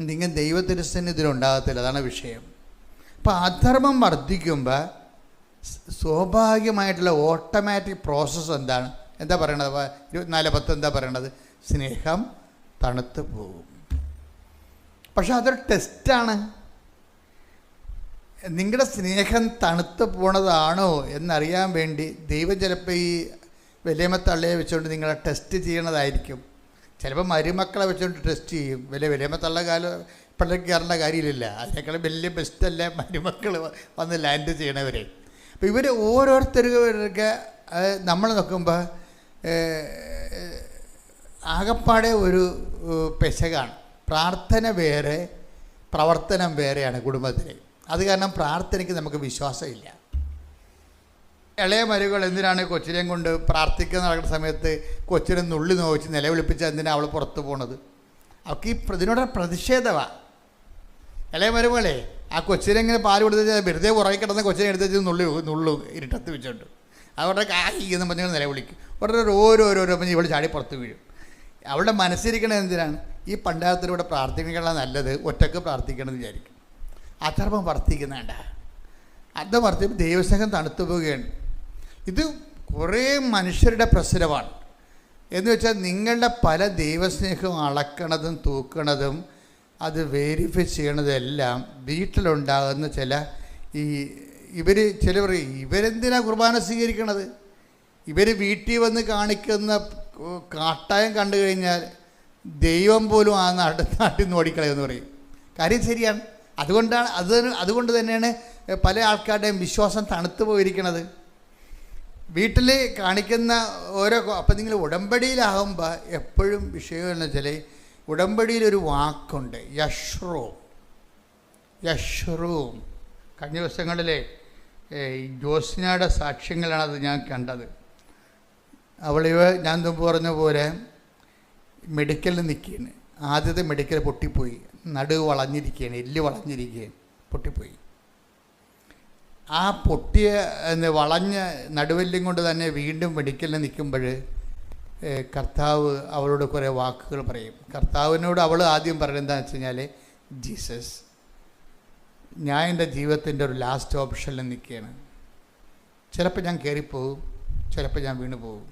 നിങ്ങൾ ദൈവത്തിരുസന്നിധിയിലുണ്ടാകത്തില്ല. അതാണ് വിഷയം. അപ്പോൾ അധർമ്മം വർദ്ധിക്കുമ്പോൾ സ്വാഭാവികമായിട്ടുള്ള ഓട്ടോമാറ്റിക് പ്രോസസ്സ് എന്താ പറയണത്? 24:10 എന്താ പറയണത്? സ്നേഹം തണുത്ത് പോകും. പക്ഷെ അതൊരു ടെസ്റ്റാണ്. നിങ്ങളുടെ സ്നേഹം തണുത്ത് പോണതാണോ എന്നറിയാൻ വേണ്ടി ദൈവം ചിലപ്പോൾ ഈ വലിയമ്മ തള്ളയെ വെച്ചുകൊണ്ട് നിങ്ങളെ ടെസ്റ്റ് ചെയ്യണതായിരിക്കും. ചിലപ്പോൾ മരുമക്കളെ വെച്ചുകൊണ്ട് ടെസ്റ്റ് ചെയ്യും. വലിയമ്മ തള്ള പള്ളിക്ക് കയറേണ്ട കാര്യമില്ല. അതിനേക്കാളും വലിയ ബെസ്റ്റല്ലേ മരുമക്കൾ വന്ന് ലാൻഡ് ചെയ്യണവരെ. അപ്പോൾ ഇവർ ഓരോരുത്തർക്ക് നമ്മൾ നോക്കുമ്പോൾ ആകപ്പാടെ ഒരു പെശകാണ്. പ്രാർത്ഥന വേറെ, പ്രവർത്തനം വേറെയാണ് കുടുംബത്തിൽ. അത് കാരണം പ്രാർത്ഥനയ്ക്ക് നമുക്ക് വിശ്വാസമില്ല. ഇളയ മരുകൾ എന്തിനാണ് കൊച്ചിനെയും കൊണ്ട് പ്രാർത്ഥിക്കുന്ന നടക്കുന്ന സമയത്ത് കൊച്ചിനെ നുള്ളി നോവിച്ച് നിലവിളിപ്പിച്ചാൽ എന്തിനാണ് അവൾ പുറത്ത് പോണത്? അവൾക്ക് ഇതിനോട് പ്രതിഷേധമാണ്. ഇളയ മരുമകളെ ആ കൊച്ചിനെ ഇങ്ങനെ പാല് കൊടുത്ത് വെറുതെ ഉറങ്ങി കിടന്ന കൊച്ചിനെ എടുത്ത് നുള്ളു ഇരുട്ടത്ത് വെച്ചോണ്ട് അവരുടെ കായിന്ന് പറഞ്ഞാൽ നിലവിളിക്കും. ഉടനെ ഓരോരോ പറഞ്ഞ് ഇവൾ ചാടി പുറത്ത് വീഴും. അവളുടെ മനസ്സിരിക്കണത് എന്തിനാണ്? ഈ പണ്ടാരത്തിലൂടെ പ്രാർത്ഥിക്കണം നല്ലത്, ഒറ്റക്ക് പ്രാർത്ഥിക്കണമെന്ന് വിചാരിക്കും. അധർമ്മം വർദ്ധിക്കുന്നുണ്ട. അത് വർദ്ധിക്കുമ്പോൾ ദൈവസ്നേഹം തണുത്തു പോവുകയാണ്. ഇത് കുറേ മനുഷ്യരുടെ പ്രശ്നമാണ്. എന്ന് വെച്ചാൽ നിങ്ങളുടെ പല ദൈവസ്നേഹവും അളക്കണതും തൂക്കണതും അത് വെരിഫൈ ചെയ്യണതെല്ലാം വീട്ടിലുണ്ടാകുന്ന ചിലവർ ഇവരെന്തിനാ കുർബാന സ്വീകരിക്കണത്? ഇവർ വീട്ടിൽ വന്ന് കാണിക്കുന്ന കാട്ടായം കണ്ടു കഴിഞ്ഞാൽ ദൈവം പോലും ആ നാട്ടിൽ നിന്ന് ഓടിക്കളയെന്ന് പറയും. കാര്യം ശരിയാണ്. അതുകൊണ്ട് തന്നെയാണ് പല ആൾക്കാരുടെയും വിശ്വാസം തണുത്തു പോയിരിക്കുന്നത്. വീട്ടിൽ കാണിക്കുന്ന അപ്പം നിങ്ങൾ ഉടമ്പടിയിലാകുമ്പോൾ എപ്പോഴും വിഷയം എന്ന് വെച്ചാൽ ഉടമ്പടിയിലൊരു വാക്കുണ്ട്, യശ്രൂം. കഴിഞ്ഞ ദിവസങ്ങളിലെ ജോസ്നയുടെ സാക്ഷ്യങ്ങളാണത് ഞാൻ കണ്ടത്. ഞാൻ മുമ്പ് പറഞ്ഞ പോലെ മെഡിക്കലിൽ നിൽക്കുകയാണ്. ആദ്യത്തെ മെഡിക്കൽ പൊട്ടിപ്പോയി, നടുവ് വളഞ്ഞിരിക്കുകയാണ്, എല്ല് വളഞ്ഞിരിക്കുകയാണ്, പൊട്ടിപ്പോയി. ആ പൊട്ടിയ വളഞ്ഞ നടുവെല്ലും കൊണ്ട് തന്നെ വീണ്ടും മെഡിക്കലിൽ നിൽക്കുമ്പോൾ കർത്താവ് അവളോട് കുറേ വാക്കുകൾ പറയും. കർത്താവിനോട് അവൾ ആദ്യം പറയുന്നത് എന്താണെന്ന് വെച്ച് കഴിഞ്ഞാൽ, ജീസസ്, ഞാൻ എൻ്റെ ജീവിതത്തിൻ്റെ ഒരു ലാസ്റ്റ് ഓപ്ഷനിൽ നിൽക്കുകയാണ്. ചിലപ്പോൾ ഞാൻ കയറിപ്പോവും, ചിലപ്പോൾ ഞാൻ വീണു പോകും.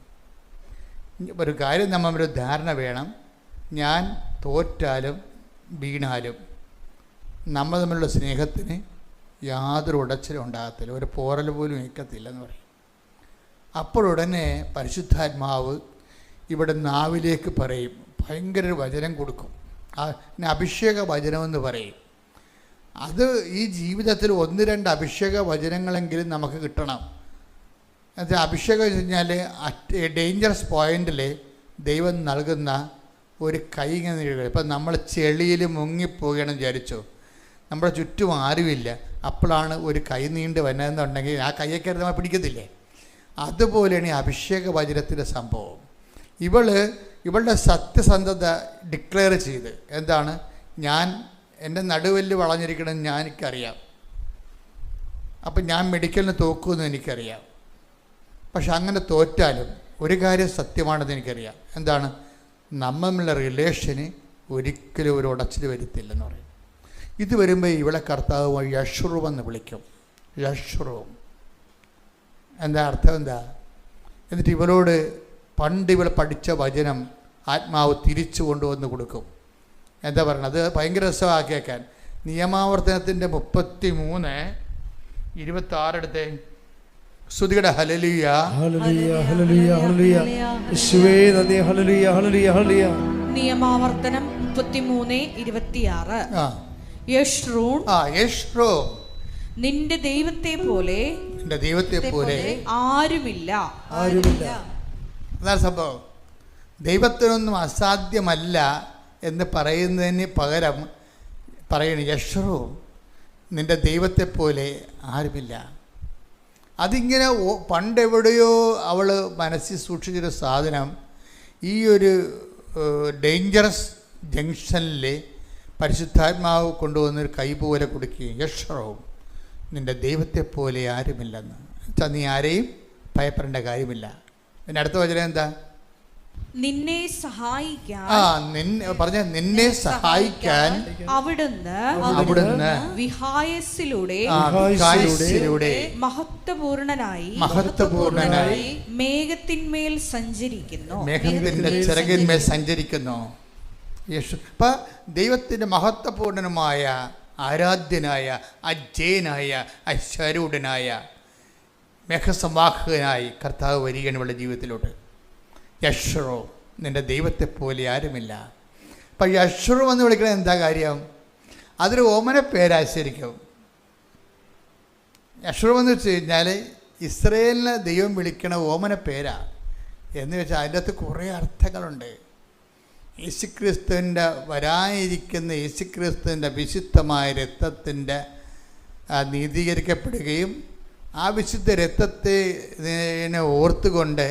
ഒരു കാര്യം നമ്മളൊരു ധാരണ വേണം, ഞാൻ തോറ്റാലും വീണാലും നമ്മൾ തമ്മിലുള്ള സ്നേഹത്തിന് യാതൊരു ഉടച്ചിലും ഉണ്ടാകത്തില്ല, ഒരു പോറൽ പോലും ഏൽക്കത്തില്ലെന്ന് പറയും. അപ്പോഴുടനെ പരിശുദ്ധാത്മാവ് ഇവിടെ നാവിലേക്ക് പറയും, ഭയങ്കര ഒരു വചനം കൊടുക്കും. അഭിഷേക വചനമെന്ന് പറയും. അത് ഈ ജീവിതത്തിൽ 1-2 അഭിഷേക വചനങ്ങളെങ്കിലും നമുക്ക് കിട്ടണം. എന്നുവെച്ചാൽ അഭിഷേകം വെച്ച് കഴിഞ്ഞാൽ ഡേഞ്ചറസ് പോയിന്റിൽ ദൈവം നൽകുന്ന ഒരു കൈ ഇങ്ങനെ നീഴുക. ഇപ്പം നമ്മൾ ചെളിയിൽ മുങ്ങിപ്പോവുകയാണെന്ന് വിചാരിച്ചോ, നമ്മുടെ ചുറ്റും ആരുമില്ല, അപ്പോഴാണ് ഒരു കൈ നീണ്ട് വന്നതെന്നുണ്ടെങ്കിൽ ആ കൈയൊക്കെ നമ്മൾ പിടിക്കത്തില്ലേ? അതുപോലെയാണ് ഈ അഭിഷേക വചനത്തിൻ്റെ സംഭവം. ഇവളുടെ സത്യസന്ധത ഡിക്ലെയർ ചെയ്ത് എന്താണ്, എൻ്റെ നടുവെല്ല് വളഞ്ഞിരിക്കണമെന്ന് എനിക്കറിയാം, അപ്പം ഞാൻ മെഡിക്കലിന് തോക്കുമെന്ന് എനിക്കറിയാം. പക്ഷെ അങ്ങനെ തോറ്റാലും ഒരു കാര്യം സത്യമാണെന്ന് എനിക്കറിയാം. എന്താണ്? നമ്മളുടെ റിലേഷന് ഒരിക്കലും ഒരു ഉടച്ചിൽ വരുത്തില്ലെന്ന് പറയും. ഇത് വരുമ്പോൾ ഇവളെ കർത്താവ് യശ്രൂം എന്ന് വിളിക്കും. യശ്രൂം എന്താ അർത്ഥം? എന്താ? എന്നിട്ട് ഇവളോട് പണ്ട് ഇവൾ പഠിച്ച വചനം ആത്മാവ് തിരിച്ചു കൊണ്ടുവന്ന് കൊടുക്കും. എന്താ പറയുന്നത്? അത് ഭയങ്കര രസമാണ് കേൾക്കാൻ. നിയമാവർത്തനത്തിൻ്റെ 33:26 എടുത്തേ. സ്തുതിയുടെ ഹല്ലേലൂയ, ഹല്ലേലൂയ, ഹല്ലേലൂയ, ഹല്ലേലൂയ. യേശുവേ നന്ദി, ഹല്ലേലൂയ, ഹല്ലേലൂയ, ഹല്ലേലൂയ. നിയമാവർത്തനം 33:26. യശ്രൂൺ, യശ്രൂൺ, നിന്റെ ദൈവത്തെ പോലെ ആരുമില്ല. അതാണ് സംഭവം. ദൈവത്തിനൊന്നും അസാധ്യമല്ല എന്ന് പറയുന്നതിന് പകരം പറയണം യശ്രൂൺ, നിന്റെ ദൈവത്തെ പോലെ ആരുമില്ല. അതിങ്ങനെ പണ്ടെവിടെയോ അവൾ മനസ്സിൽ സൂക്ഷിച്ചൊരു സാധനം ഈ ഒരു ഡേഞ്ചറസ് ജംഗ്ഷനിൽ പരിശുദ്ധാത്മാവ് കൊണ്ടുവന്നൊരു കൈ പോലെ കൊടുക്കുകയും യശ്രവും, നിൻ്റെ ദൈവത്തെ പോലെ ആരുമില്ലെന്ന് വെച്ചാൽ നീ ആരെയും ഭയപ്പെടേണ്ട കാര്യമില്ല. പിന്നെ അടുത്ത വചനം എന്താ? നിന്നെ സഹായിക്കാൻ, നിന്നെ സഹായിക്കാൻ അവിടുന്ന് വിഹായസിലൂടെ മഹത്വപൂർണനായി മേഘത്തിന്മേൽ സഞ്ചരിക്കുന്നു. മേഘത്തിന്റെ ചിറകിന്മേൽ സഞ്ചരിക്കുന്നു. അപ്പം ദൈവത്തിൻ്റെ മഹത്വപൂർണനുമായ, ആരാധ്യനായ, അജയനായ, അശ്വരൂഢനായ, മേഘസംവാഹകനായി കർത്താവ് വരികയാണ് ഇവളുടെ ജീവിതത്തിലോട്ട്. യശ്രോ, നിൻ്റെ ദൈവത്തെ പോലെ ആരുമില്ല. അപ്പം യശ്രോ എന്ന് വിളിക്കണത് എന്താ കാര്യം? അതൊരു ഓമന പേരാശരിക്കും. യശ്രോ എന്ന് വെച്ച് കഴിഞ്ഞാൽ ഇസ്രയേലിനെ ദൈവം വിളിക്കണ ഓമന പേരാ എന്ന് വെച്ചാൽ അതിൻ്റെ അകത്ത് കുറേ അർത്ഥങ്ങളുണ്ട്. യേശുക്രിസ്തുവിൻ്റെ വരാനിരിക്കുന്ന യേശുക്രിസ്തുവിൻ്റെ വിശുദ്ധമായ രക്തത്തിൻ്റെ നീതീകരിക്കപ്പെടുകയും ആ വിശുദ്ധ രക്തത്തെ ഓർത്തുകൊണ്ട്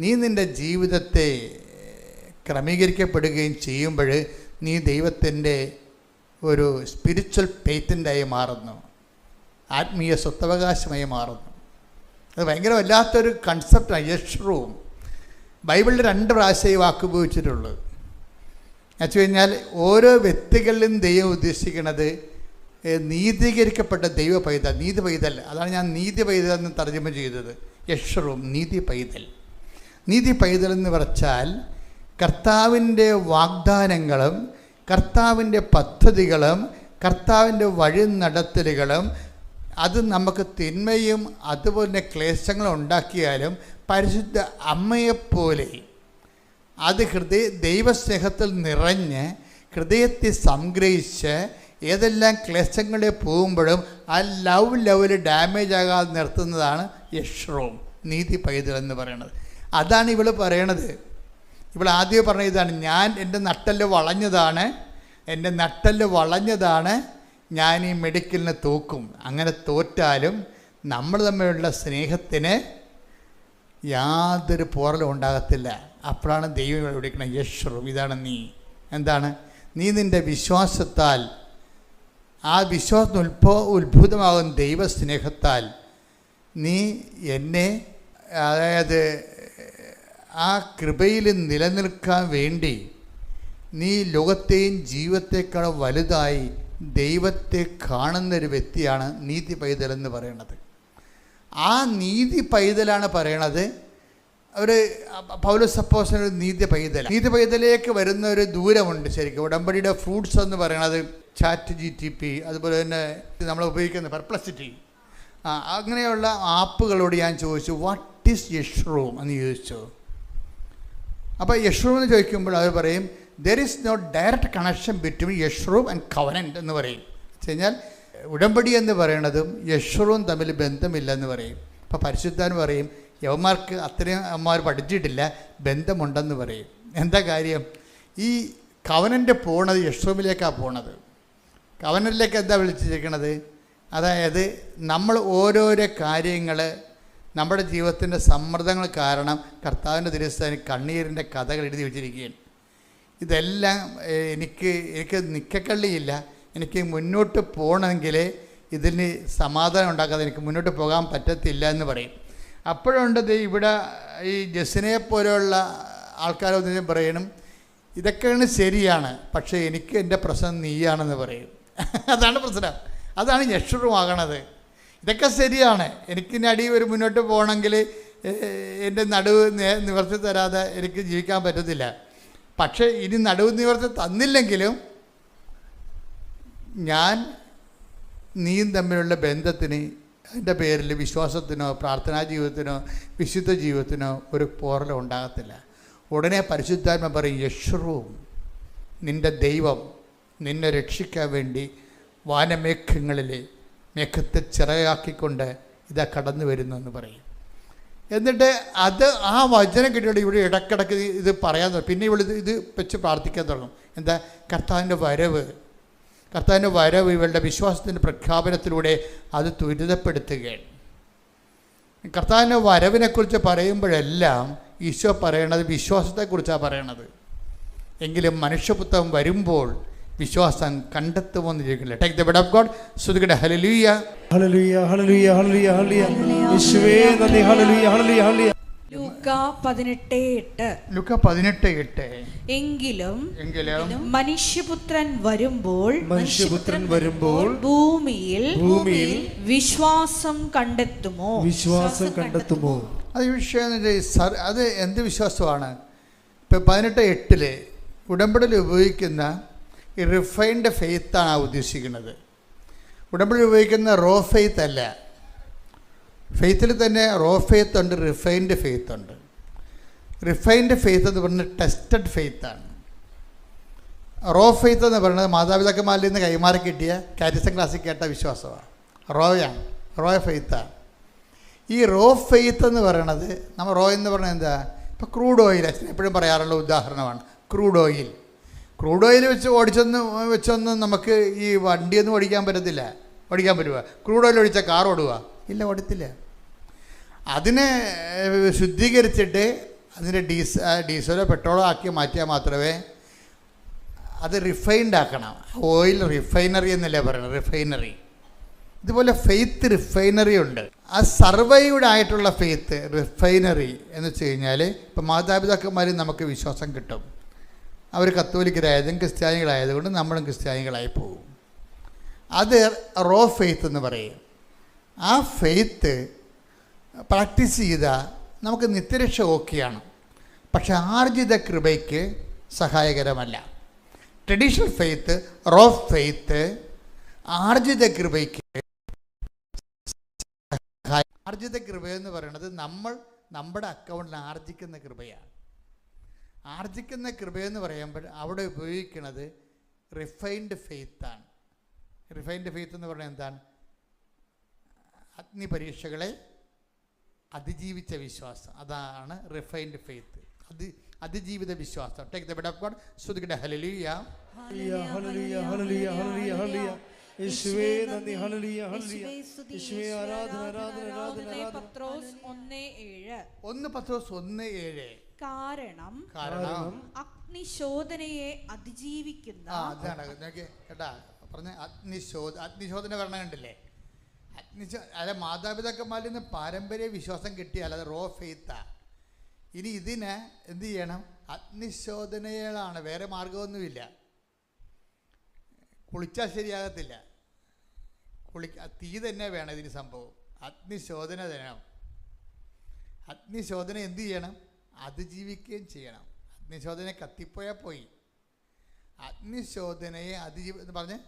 നീ നിൻ്റെ ജീവിതത്തെ ക്രമീകരിക്കപ്പെടുകയും ചെയ്യുമ്പോൾ നീ ദൈവത്തിൻ്റെ ഒരു സ്പിരിച്വൽ പേറ്റൻ്റായി മാറുന്നു, ആത്മീയ സ്വത്തവകാശമായി മാറുന്നു. അത് ഭയങ്കര വല്ലാത്തൊരു കൺസെപ്റ്റാണ് യശ്രൂം. ബൈബിളിൽ 2 പ്രാവശ്യം ഈ വാക്ക് ഉപയോഗിച്ചിട്ടുള്ളൂ. എന്നുവെച്ച് കഴിഞ്ഞാൽ ഓരോ വ്യക്തികളിലും ദൈവം ഉദ്ദേശിക്കുന്നത് നീതീകരിക്കപ്പെട്ട ദൈവ പൈതൽ, നീതി പൈതൽ. അതാണ് ഞാൻ നീതി പൈതൽ എന്ന് തർജ്ജമ ചെയ്തത്. യശ്രൂം, നീതി പൈതൽ. നീതി പൈതൽ എന്ന് പറഞ്ഞാൽ കർത്താവിൻ്റെ വാഗ്ദാനങ്ങളും കർത്താവിൻ്റെ പദ്ധതികളും കർത്താവിൻ്റെ വഴി നടത്തലുകളും അത് നമുക്ക് തിന്മയും അതുപോലെ ക്ലേശങ്ങളും ഉണ്ടാക്കിയാലും പരിശുദ്ധ അമ്മയെപ്പോലെ അത് ദൈവസ്നേഹത്തിൽ നിറഞ്ഞ് ഹൃദയത്തെ സംഗ്രഹിച്ച് ഏതെല്ലാം ക്ലേശങ്ങളെ പോകുമ്പോഴും ആ ലെവൽ ഡാമേജ് ആകാതെ നിർത്തുന്നതാണ് യശ്രൂം, നീതി പൈതൽ എന്ന് പറയുന്നത്. അതാണ് ഇവൾ പറയണത്. ഇവൾ ആദ്യം പറഞ്ഞ ഇതാണ്, ഞാൻ എൻ്റെ നട്ടെല്ല് വളഞ്ഞതാണ്, ഞാൻ ഈ മെഡിക്കലിനെ തോക്കും. അങ്ങനെ തോറ്റാലും നമ്മൾ തമ്മിലുള്ള സ്നേഹത്തിന് യാതൊരു പോറലും ഉണ്ടാകത്തില്ല. അപ്പോഴാണ് ദൈവം ഇവിടെ വിളിക്കുന്നത് യശ്രൂം, ഇതാണ് നീ. എന്താണ്? നീ നിൻ്റെ വിശ്വാസത്താൽ, ആ വിശ്വാസം ഉത്ഭുതമാകുന്ന ദൈവസ്നേഹത്താൽ നീ എന്നെ, അതായത് ആ കൃപയിൽ നിലനിൽക്കാൻ വേണ്ടി നീ ലോകത്തെയും ജീവിതത്തെക്കാളും വലുതായി ദൈവത്തെ കാണുന്നൊരു വ്യക്തിയാണ് നീതി പൈതൽ എന്ന് പറയുന്നത്. ആ നീതി പൈതലാണ് പറയണത്. ഒരു പൗലോസ് അപ്പോസ്തലൻ നീതി പൈതലേക്ക് വരുന്ന ഒരു ദൂരമുണ്ട്. ശരിക്കും ഉടമ്പടിയുടെ ഫ്രൂട്ട്സ് എന്ന് പറയണത് ChatGPT, അതുപോലെ തന്നെ നമ്മൾ ഉപയോഗിക്കുന്ന പെർപ്ലക്സിറ്റി, അങ്ങനെയുള്ള ആപ്പുകളോട് ഞാൻ ചോദിച്ചു വാട്ട് ഈസ് യശ്രൂം എന്ന് ചോദിച്ചു. അപ്പോൾ യശ്രൂം എന്ന് ചോദിക്കുമ്പോൾ അവർ പറയും there is no direct connection between യശ്രൂം ആൻഡ് കവനൻ്റ് എന്ന് പറയും. വെച്ച് കഴിഞ്ഞാൽ ഉടമ്പടി എന്ന് പറയണതും യശ്രൂം തമ്മിൽ ബന്ധമില്ലെന്ന് പറയും. അപ്പോൾ പരിശുദ്ധാൻ പറയും യവന്മാർക്ക് അത്രയും അമ്മമാർ പഠിച്ചിട്ടില്ല, ബന്ധമുണ്ടെന്ന് പറയും. എന്താ കാര്യം? ഈ കവനൻ്റ് പോണത് യശ്രൂമിലേക്കാണ് പോണത്. കവനനിലേക്ക് എന്താ വിളിച്ചിരിക്കണത്? അതായത് നമ്മൾ ഓരോരോ കാര്യങ്ങൾ, നമ്മുടെ ജീവിതത്തിൻ്റെ സമ്മർദ്ദങ്ങൾ കാരണം കർത്താവിൻ്റെ തിരുസ്ഥാനിൽ കണ്ണീരിൻ്റെ കഥകൾ എഴുതി വെച്ചിരിക്കുകയാണ്. ഇതെല്ലാം എനിക്ക് നിക്കക്കള്ളിയില്ല, എനിക്ക് മുന്നോട്ട് പോകണമെങ്കിൽ ഇതിന് സമാധാനം ഉണ്ടാക്കാതെ എനിക്ക് മുന്നോട്ട് പോകാൻ പറ്റത്തില്ല എന്ന് പറയും. അപ്പോഴുണ്ട് ഇവിടെ ഈ ജസിനെ പോലെയുള്ള ആൾക്കാരൊന്നും പറയണം ഇതൊക്കെയാണ് ശരിയാണ്, പക്ഷേ എനിക്ക് എൻ്റെ പ്രശ്നം നീയാണെന്ന് പറയും. അതാണ് പ്രശ്നം, അതാണ് യശ്രൂമാകണത്. ഇതൊക്കെ ശരിയാണ്, എനിക്കിനി അടി ഒരു മുന്നോട്ട് പോകണമെങ്കിൽ എൻ്റെ നടുവ് നിവർത്തി തരാതെ എനിക്ക് ജീവിക്കാൻ പറ്റത്തില്ല. പക്ഷേ ഇനി നടുവ് നിവർത്തി തന്നില്ലെങ്കിലും ഞാൻ നീയും തമ്മിലുള്ള ബന്ധത്തിന്, അതിൻ്റെ പേരിൽ വിശ്വാസത്തിനോ പ്രാർത്ഥനാ ജീവിതത്തിനോ വിശുദ്ധ ജീവിതത്തിനോ ഒരു പോറലോ ഉണ്ടാകത്തില്ല. ഉടനെ പരിശുദ്ധാത്മ പറയും യശ്രൂം, നിൻ്റെ ദൈവം നിന്നെ രക്ഷിക്കാൻ വേണ്ടി വാനമേഘങ്ങളിലെ മേഘത്തെ ചിറയാക്കിക്കൊണ്ട് ഇതാ കടന്നു വരുന്നു എന്ന് പറയും. എന്നിട്ട് അത് ആ വചനം കിട്ടിയോടെ ഇവിടെ ഇടക്കിടക്ക് ഇത് പറയാൻ തുടങ്ങും. പിന്നെ ഇവിടെ ഇത് വെച്ച് പ്രാർത്ഥിക്കാൻ തുടങ്ങും. എന്താ? കർത്താവിൻ്റെ വരവ് ഇവളുടെ വിശ്വാസത്തിൻ്റെ പ്രഖ്യാപനത്തിലൂടെ അത് ത്വരിതപ്പെടുത്തുകയാണ്. കർത്താവിൻ്റെ വരവിനെക്കുറിച്ച് പറയുമ്പോഴെല്ലാം ഈശോ പറയണത് വിശ്വാസത്തെക്കുറിച്ചാണ് പറയണത്. എങ്കിലും മനുഷ്യപുത്രൻ വരുമ്പോൾ വിശ്വാസം കണ്ടെത്തുമെന്നിരിക്കില്ല. Take the word of God. സ്തുതിക്കട്ടെ. ഹല്ലേലൂയ, ഹല്ലേലൂയ, ഹല്ലേലൂയ, ഹല്ലേലൂയ, ഹല്ലേലൂയ. യേശുവേ നന്ദി. ഹല്ലേലൂയ, ഹല്ലേലൂയ, ഹല്ലേലൂയ. ലൂക്ക 18:8. എങ്കിലും മനുഷ്യപുത്രൻ വരുമ്പോൾ ഭൂമിയിൽ വിശ്വാസം കണ്ടെത്തുമോ? അത് വിഷയം. അത് എന്ത് വിശ്വാസമാണ്? ഇപ്പം 18:8 ഉടമ്പടിയിൽ ഉപയോഗിക്കുന്ന ഈ റിഫൈൻഡ് ഫെയ്ത്താണ് ഉദ്ദേശിക്കുന്നത്. ഉടമ്പടിയിൽ ഉപയോഗിക്കുന്ന റോ ഫെയ്ത്ത് അല്ല. ഫെയ്ത്തിൽ തന്നെ റോ ഫെയ്ത്ത് ഉണ്ട്, റിഫൈൻഡ് ഫെയ്ത്ത് ഉണ്ട്. റിഫൈൻഡ് ഫെയ്ത്ത് എന്ന് പറയുന്നത് ടെസ്റ്റഡ് ഫെയ്ത്താണ്. റോ ഫെയ്ത്ത് എന്ന് പറയുന്നത് മാതാപിതാക്കന്മാരിൽ നിന്ന് കൈമാറി കിട്ടിയ കാരിസം ക്ലാസ്സിൽ കേട്ട വിശ്വാസമാണ്. റോ ഫെയ്ത്താണ്. ഈ റോ ഫെയ്ത്ത് എന്ന് പറയണത്, നമ്മൾ റോ എന്ന് പറയുന്നത് എന്താ? ഇപ്പോൾ ക്രൂഡ് ഓയിൽ എപ്പോഴും പറയാറുള്ള ഉദാഹരണമാണ്. ക്രൂഡ് ഓയിൽ വെച്ചൊന്നും നമുക്ക് ഈ വണ്ടിയൊന്നും ഓടിക്കാൻ പറ്റത്തില്ല. ഓടിക്കാൻ പറ്റുക? ക്രൂഡ് ഓയിൽ ഒഴിച്ചാൽ കാർ ഓടുക? ഇല്ല, ഓടത്തില്ല. അതിനെ ശുദ്ധീകരിച്ചിട്ട് അതിൻ്റെ ഡീസലോ പെട്രോളോ ആക്കി മാറ്റിയാൽ മാത്രമേ അത് റിഫൈൻഡ് ആക്കണം. ഓയിൽ റിഫൈനറി എന്നല്ലേ പറയുന്നത്, റിഫൈനറി. ഇതുപോലെ ഫെയ്ത്ത് റിഫൈനറി ഉണ്ട്. ആ സർവൈവ്ഡ് ആയിട്ടുള്ള ഫെയ്ത്ത് റിഫൈനറി എന്ന് വെച്ച് കഴിഞ്ഞാൽ ഇപ്പം മാതാപിതാക്കന്മാരിൽ നമുക്ക് വിശ്വാസം കിട്ടും. അവർ കത്തോലിക്കരായതും ക്രിസ്ത്യാനികളായതുകൊണ്ട് നമ്മളും ക്രിസ്ത്യാനികളായി പോകും. അത് റോ ഫെയ്ത്ത് എന്ന് പറയും. ആ ഫെയ്ത്ത് പ്രാക്ടീസ് ചെയ്താൽ നമുക്ക് നിത്യരക്ഷ ഓക്കെയാണ്. പക്ഷെ ആർജിത കൃപയ്ക്ക് സഹായകരമല്ല. ട്രഡീഷണൽ ഫെയ്ത്ത്, റോ ഫെയ്ത്ത് ആർജിത കൃപയ്ക്ക്. ആർജിത കൃപയെന്ന് പറയുന്നത് നമ്മുടെ അക്കൗണ്ടിൽ ആർജിക്കുന്ന കൃപയാണ്. ആർജിക്കുന്ന കൃപയെന്ന് പറയുമ്പോൾ അവിടെ ഉപയോഗിക്കുന്നത് റിഫൈൻഡ് ഫെയ്ത്താണ്. റിഫൈൻഡ് ഫെയ്ത്ത് എന്ന് പറഞ്ഞാൽ എന്താണ്? അഗ്നി പരീക്ഷകളെ അതിജീവിച്ച വിശ്വാസം. അതാണ് റിഫൈൻഡ് ഫെയ്ത്ത്, അതിജീവിത വിശ്വാസം. Take the word of God. സ്തുതിക്കട്ടെ. ഹല്ലേലൂയ, ഹല്ലേലൂയ, ഹല്ലേലൂയ, ഹല്ലേലൂയ, ഹല്ലേലൂയ. യേശുവേ നന്ദി. ഹല്ലേലൂയ, ഹല്ലേലൂയ. യേശുവേ ആരാധന, ആരാധന, ആരാധന. 1 പത്രോസ് 1:7. കാരണം അഗ്നിശോധനയെ അതിജീവിക്കുന്ന. അതാണ് കേട്ടാ പറഞ്ഞ അഗ്നിശോധന വരണം കണ്ടില്ലേ? അല്ല, മാതാപിതാക്കന്മാരിൽ നിന്ന് പാരമ്പര്യ വിശ്വാസം കിട്ടിയാൽ അത് റോ ഫെയ്ത്താ. ഇനി ഇതിന് എന്ത് ചെയ്യണം? അഗ്നിശോധനകളാണ്, വേറെ മാർഗമൊന്നുമില്ല. കുളിച്ചാൽ ശരിയാകത്തില്ല. തീ തന്നെ വേണം ഇതിന് സംഭവം. അഗ്നിശോധന തരണം. അഗ്നിശോധന എന്ത് ചെയ്യണം? അതിജീവിക്കുകയും ചെയ്യണം. അഗ്നിശോധന കത്തിപ്പോയാൽ പോയി. അഗ്നിശോധനയെ എന്ന് പറഞ്ഞ്